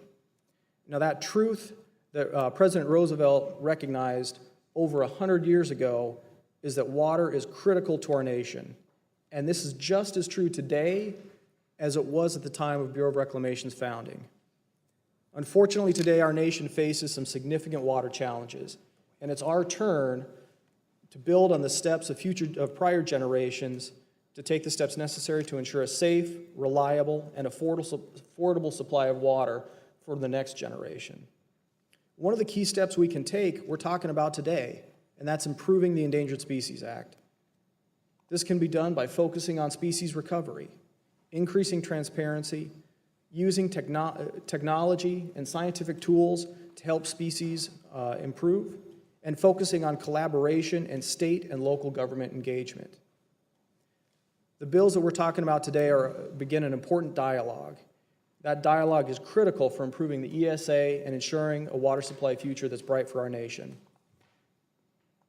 Now, that truth that President Roosevelt recognized over 100 years ago is that water is critical to our nation. And this is just as true today as it was at the time of Bureau of Reclamation's founding. Unfortunately, today our nation faces some significant water challenges, and it's our turn to build on the steps of prior generations to take the steps necessary to ensure a safe, reliable, and affordable supply of water for the next generation. One of the key steps we can take, we're talking about today, and that's improving the Endangered Species Act. This can be done by focusing on species recovery, increasing transparency, using technology and scientific tools to help species improve, and focusing on collaboration and state and local government engagement. The bills that we're talking about today begin an important dialogue. That dialogue is critical for improving the ESA and ensuring a water supply future that's bright for our nation.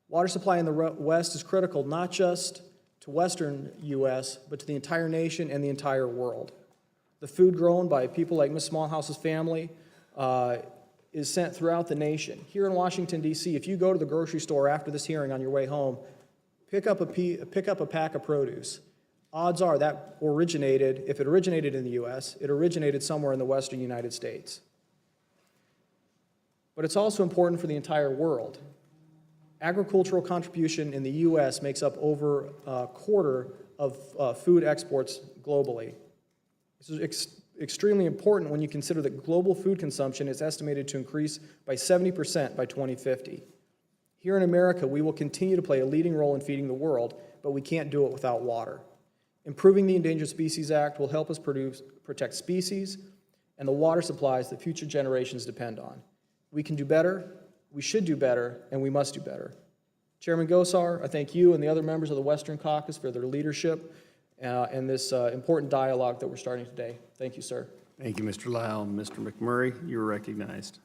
Water supply in the West is critical not just to Western U.S., but to the entire nation and the entire world. The food grown by people like Ms. Smallhouse's family is sent throughout the nation. Here in Washington, D.C., if you go to the grocery store after this hearing on your way home, pick up a pack of produce. Odds are that if it originated in the U.S., it originated somewhere in the Western United States. But it's also important for the entire world. Agricultural contribution in the U.S. makes up over a quarter of food exports globally. This is extremely important when you consider that global food consumption is estimated to increase by 70% by 2050. Here in America, we will continue to play a leading role in feeding the world, but we can't do it without water. Improving the Endangered Species Act will help us protect species and the water supplies that future generations depend on. We can do better, we should do better, and we must do better. Chairman Gosar, I thank you and the other members of the Western Caucus for their leadership and this important dialogue that we're starting today. Thank you, sir. Thank you, Mr. Lyle. Mr. McMurray, you're recognized.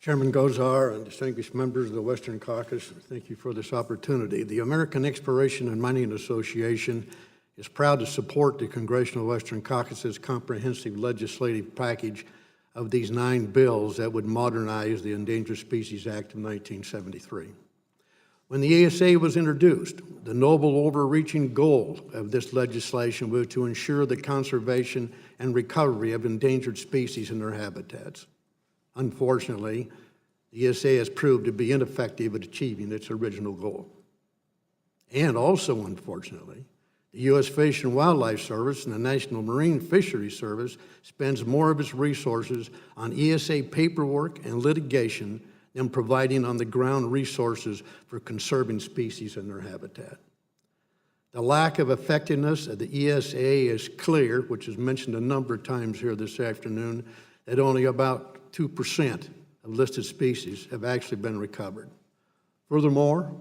Chairman Gosar and distinguished members of the Western Caucus, thank you for this opportunity. The American Exploration and Mining Association is proud to support the Congressional Western Caucus's comprehensive legislative package of these 9 bills that would modernize the Endangered Species Act of 1973. When the ESA was introduced, the noble overreaching goal of this legislation was to ensure the conservation and recovery of endangered species and their habitats. Unfortunately, the ESA has proved to be ineffective at achieving its original goal. And also, unfortunately, the U.S. Fish and Wildlife Service and the National Marine Fisheries Service spends more of its resources on ESA paperwork and litigation than providing on-the-ground resources for conserving species and their habitat. The lack of effectiveness of the ESA is clear, which is mentioned a number of times here this afternoon, that only about 2% of listed species have actually been recovered. Furthermore,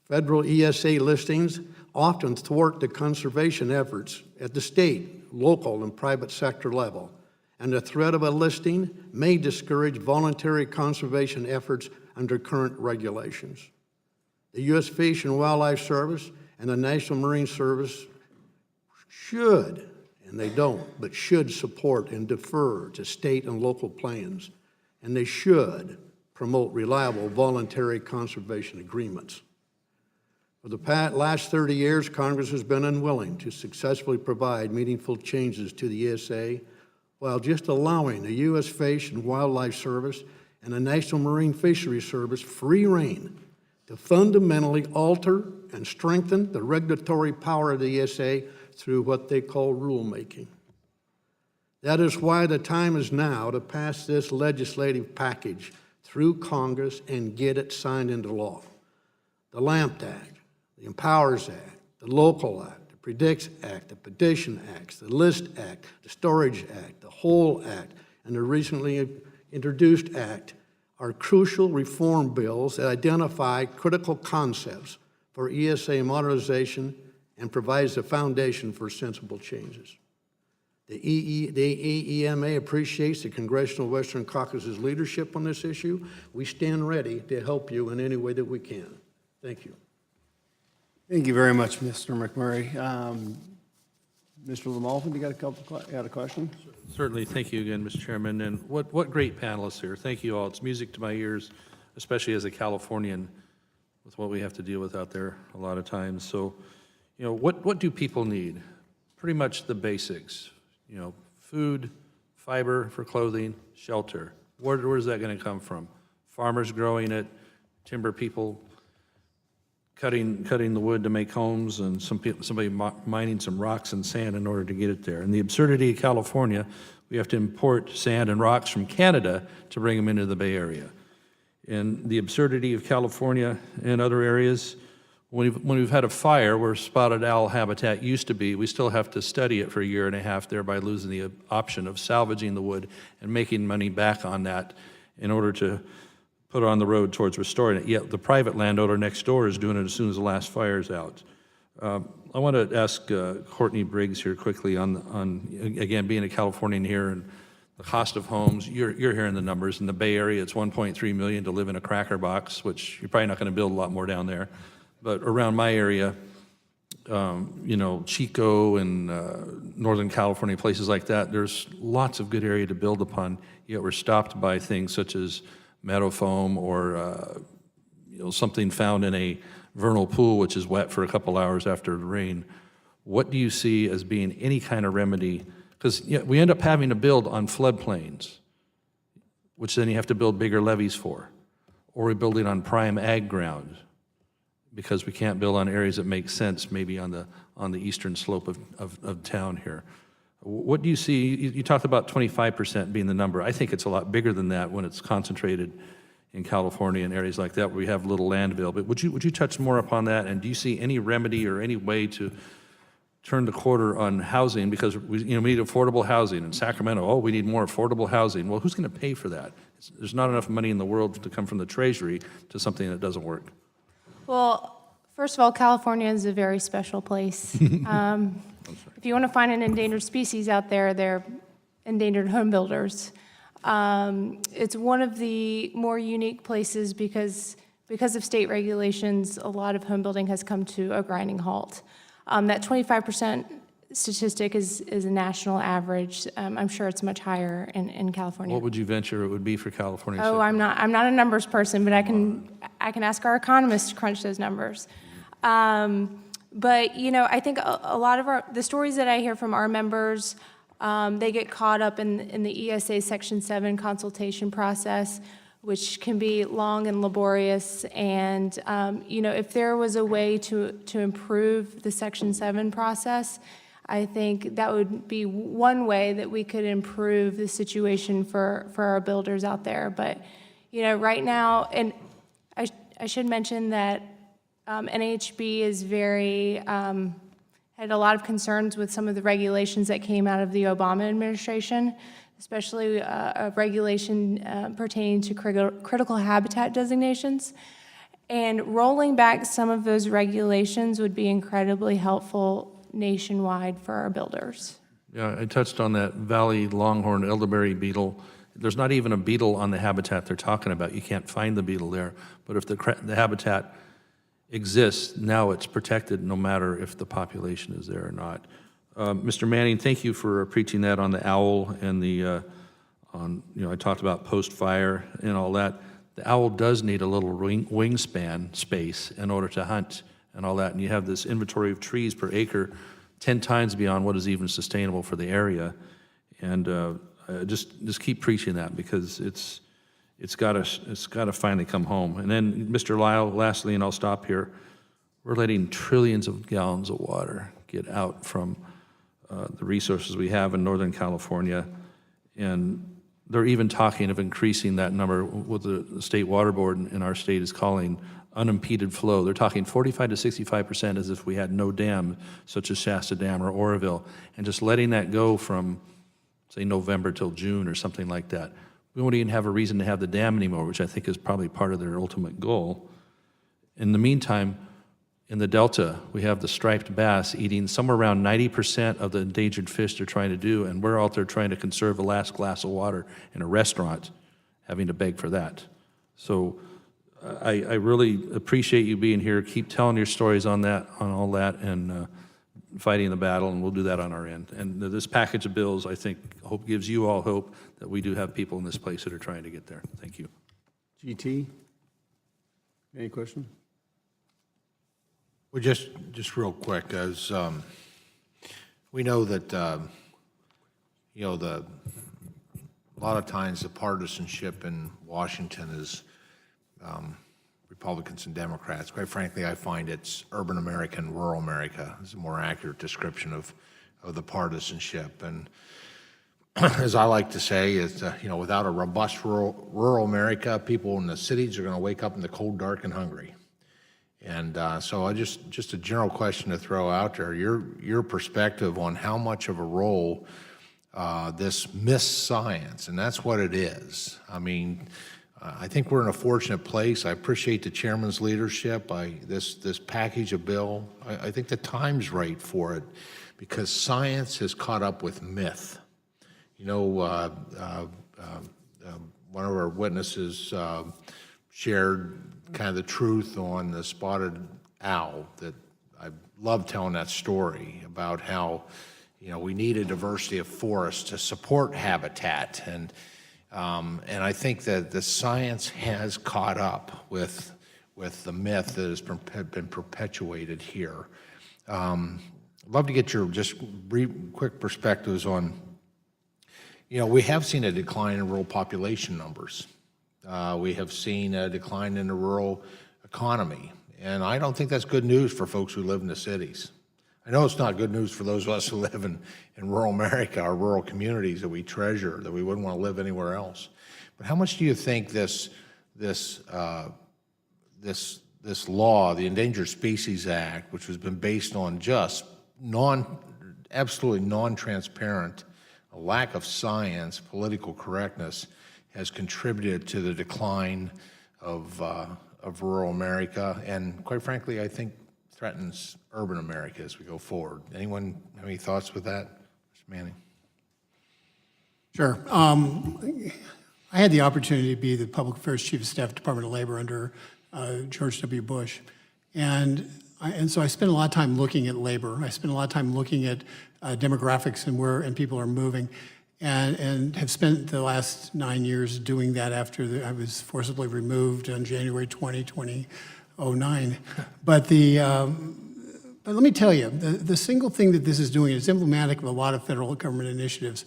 federal ESA listings often thwart the conservation efforts at the state, local, and private sector level, and the threat of a listing may discourage voluntary conservation efforts under current regulations. The U.S. Fish and Wildlife Service and the National Marine Service should, and they don't, but should support and defer to state and local plans, and they should promote reliable voluntary conservation agreements. For the last 30 years, Congress has been unwilling to successfully provide meaningful changes to the ESA while just allowing the U.S. Fish and Wildlife Service and the National Marine Fisheries Service free rein to fundamentally alter and strengthen the regulatory power of the ESA through what they call rulemaking. That is why the time is now to pass this legislative package through Congress and get it signed into law. The LAMP Act, the Empowers Act, the Local Act, the Predicts Act, the Petition Acts, the List Act, the Storage Act, the Whole Act, and the recently introduced Act are crucial reform bills that identify critical concepts for ESA modernization and provides the foundation for sensible changes. The EEMA appreciates the Congressional Western Caucus's leadership on this issue. We stand ready to help you in any way that we can. Thank you. Thank you very much, Mr. McMurray. Mr. Lamalfin, you got a question? Certainly. Thank you again, Mr. Chairman. And what great panelists here. Thank you all. It's music to my ears, especially as a Californian with what we have to deal with out there a lot of times. So, you know, what do people need? Pretty much the basics. You know, food, fiber for clothing, shelter. Where's that going to come from? Farmers growing it, timber people cutting the wood to make homes, and somebody mining some rocks and sand in order to get it there. And the absurdity of California, we have to import sand and rocks from Canada to bring them into the Bay Area. And the absurdity of California and other areas, when we've had a fire where spotted owl habitat used to be, we still have to study it for a year and a half, thereby losing the option of salvaging the wood and making money back on that in order to put it on the road towards restoring it. Yet the private landowner next door is doing it as soon as the last fire's out. I want to ask Courtney Briggs here quickly on again, being a Californian here and the cost of homes. You're hearing the numbers. In the Bay Area, it's $1.3 million to live in a cracker box, which you're probably not going to build a lot more down there. But around my area, you know, Chico and Northern California, places like that, there's lots of good area to build upon, yet we're stopped by things such as meadow foam or you know, something found in a vernal pool which is wet for a couple hours after the rain. What do you see as being any kind of remedy? Because we end up having to build on floodplains, which then you have to build bigger levees for. Or we're building on prime ag ground because we can't build on areas that make sense maybe on the eastern slope of town here. What do you see? You talked about 25% being the number. I think it's a lot bigger than that when it's concentrated in California and areas like that where we have little land available. But would you touch more upon that? And do you see any remedy or any way to turn the quarter on housing? Because we need affordable housing. In Sacramento, we need more affordable housing. Well, who's going to pay for that? There's not enough money in the world to come from the Treasury to something that doesn't work. Well, first of all, California is a very special place. If you want to find an endangered species out there, they're endangered home builders. It's one of the more unique places because of state regulations, a lot of home building has come to a grinding halt. That 25% statistic is a national average. I'm sure it's much higher in California. What would you venture it would be for California? Oh, I'm not a numbers person, but I can ask our economists to crunch those numbers. But you know, I think a lot of the stories that I hear from our members, they get caught up in the ESA Section 7 consultation process, which can be long and laborious. And you know, if there was a way to improve the Section 7 process, I think that would be one way that we could improve the situation for our builders out there. But you know, right now, and I should mention that NHB is had a lot of concerns with some of the regulations that came out of the Obama administration, especially a regulation pertaining to critical habitat designations. And rolling back some of those regulations would be incredibly helpful nationwide for our builders. Yeah, I touched on that valley longhorn elderberry beetle. There's not even a beetle on the habitat they're talking about. You can't find the beetle there. But if the habitat exists, now it's protected no matter if the population is there or not. Mr. Manning, thank you for preaching that on the owl and I talked about post-fire and all that. The owl does need a little wingspan space in order to hunt and all that. And you have this inventory of trees per acre 10 times beyond what is even sustainable for the area. And just keep preaching that because it's got to finally come home. And then, Mr. Lyle, lastly, and I'll stop here, we're letting trillions of gallons of water get out from the resources we have in Northern California, and they're even talking of increasing that number. What the State Water Board in our state is calling unimpeded flow. They're talking 45 to 65% as if we had no dam, such as Shasta Dam or Oroville, and just letting that go from, say, November till June or something like that. we won't even have a reason to have the dam anymore, which I think is probably part of their ultimate goal. In the meantime, in the Delta, we have the striped bass eating somewhere around 90% of the endangered fish they're trying to do, and we're out there trying to conserve the last glass of water in a restaurant, having to beg for that. So I really appreciate you being here. Keep telling your stories on that, on all that, and fighting the battle, and we'll do that on our end. And this package of bills, I think, gives you all hope that we do have people in this place that are trying to get there. Thank you. GT, any questions? Well, just real quick, as we know that, you know, a lot of times the partisanship in Washington is Republicans and Democrats. Quite frankly, I find it's urban America and rural America is a more accurate description of the partisanship. And as I like to say, is you know, without a robust rural America, people in the cities are going to wake up in the cold, dark, and hungry. And so I just a general question to throw out there, your perspective on how much of a role this missed science, and that's what it is. I mean, I think we're in a fortunate place. I appreciate the chairman's leadership. This package of bill, I think the time's right for it because science has caught up with myth. You know, one of our witnesses shared kind of the truth on the spotted owl. That I love telling that story about how, you know, we need a diversity of forests to support habitat, and I think that the science has caught up with the myth that has been perpetuated here. I'd love to get your just brief, quick perspectives on, you know, we have seen a decline in rural population numbers. We have seen a decline in the rural economy, and I don't think that's good news for folks who live in the cities. I know it's not good news for those of us who live in rural America, our rural communities that we treasure, that we wouldn't want to live anywhere else. But how much do you think this law, the Endangered Species Act, which has been based on just absolutely non-transparent, a lack of science, political correctness, has contributed to the decline of rural America, and quite frankly, I think threatens urban America as we go forward. Anyone have any thoughts with that? Mr. Manning? Sure. I had the opportunity to be the Public Affairs Chief of Staff, Department of Labor under George W. Bush. And so I spent a lot of time looking at labor. I spent a lot of time looking at demographics and where people are moving, and have spent the last 9 years doing that after I was forcibly removed on January 20, 2009. But let me tell you, the single thing that this is doing is emblematic of a lot of federal government initiatives.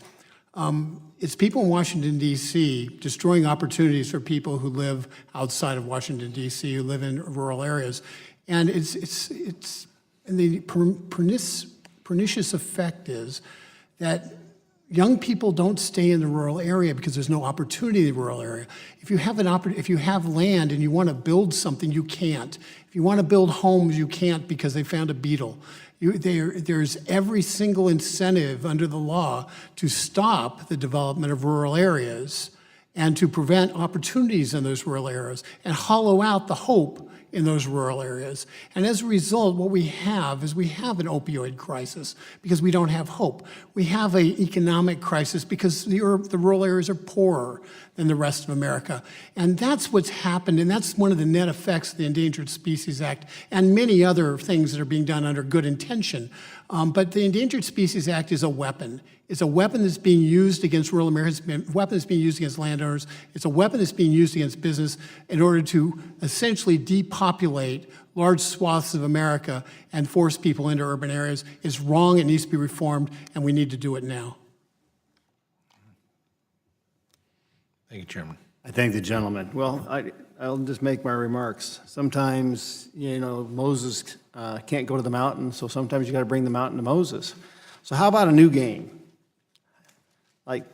It's people in Washington, D.C. destroying opportunities for people who live outside of Washington, D.C., who live in rural areas. And and the pernicious effect is that young people don't stay in the rural area because there's no opportunity in the rural area. If you have land and you want to build something, you can't. If you want to build homes, you can't because they found a beetle. There's every single incentive under the law to stop the development of rural areas and to prevent opportunities in those rural areas and hollow out the hope in those rural areas. And as a result, what we have is we have an opioid crisis because we don't have hope. We have an economic crisis because the rural areas are poorer than the rest of America. And that's what's happened, and that's one of the net effects of the Endangered Species Act and many other things that are being done under good intention. But the Endangered Species Act is a weapon. It's a weapon that's being used against rural America. It's a weapon that's being used against landowners. It's a weapon that's being used against business in order to essentially depopulate large swaths of America and force people into urban areas. It's wrong, it needs to be reformed, and we need to do it now. Thank you, Chairman. I thank the gentleman. Well, I'll just make my remarks. Sometimes, you know, Moses can't go to the mountain, so sometimes you got to bring the mountain to Moses. So how about a new game? Like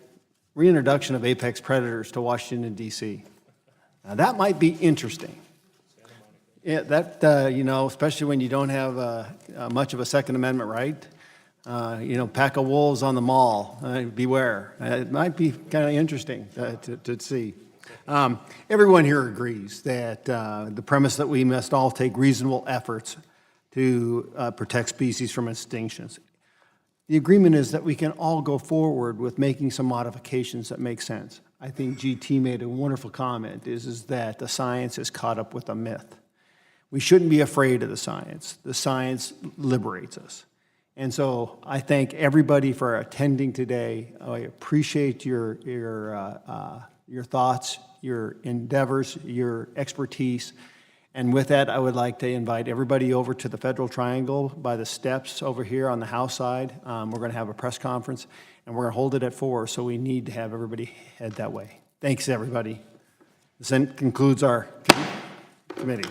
reintroduction of apex predators to Washington, D.C. Now, that might be interesting. Yeah, that, you know, especially when you don't have much of a Second Amendment right. Pack of wolves on the mall, beware. It might be kind of interesting to see. Everyone here agrees that the premise that we must all take reasonable efforts to protect species from extinctions. The agreement is that we can all go forward with making some modifications that make sense. I think GT made a wonderful comment, is that the science is caught up with a myth. We shouldn't be afraid of the science. The science liberates us. And so I thank everybody for attending today. I appreciate your thoughts, your endeavors, your expertise. And with that, I would like to invite everybody over to the Federal Triangle by the steps over here on the House side. We're going to have a press conference, and we're going to hold it at 4, so we need to have everybody head that way. Thanks, everybody. This then concludes our committee.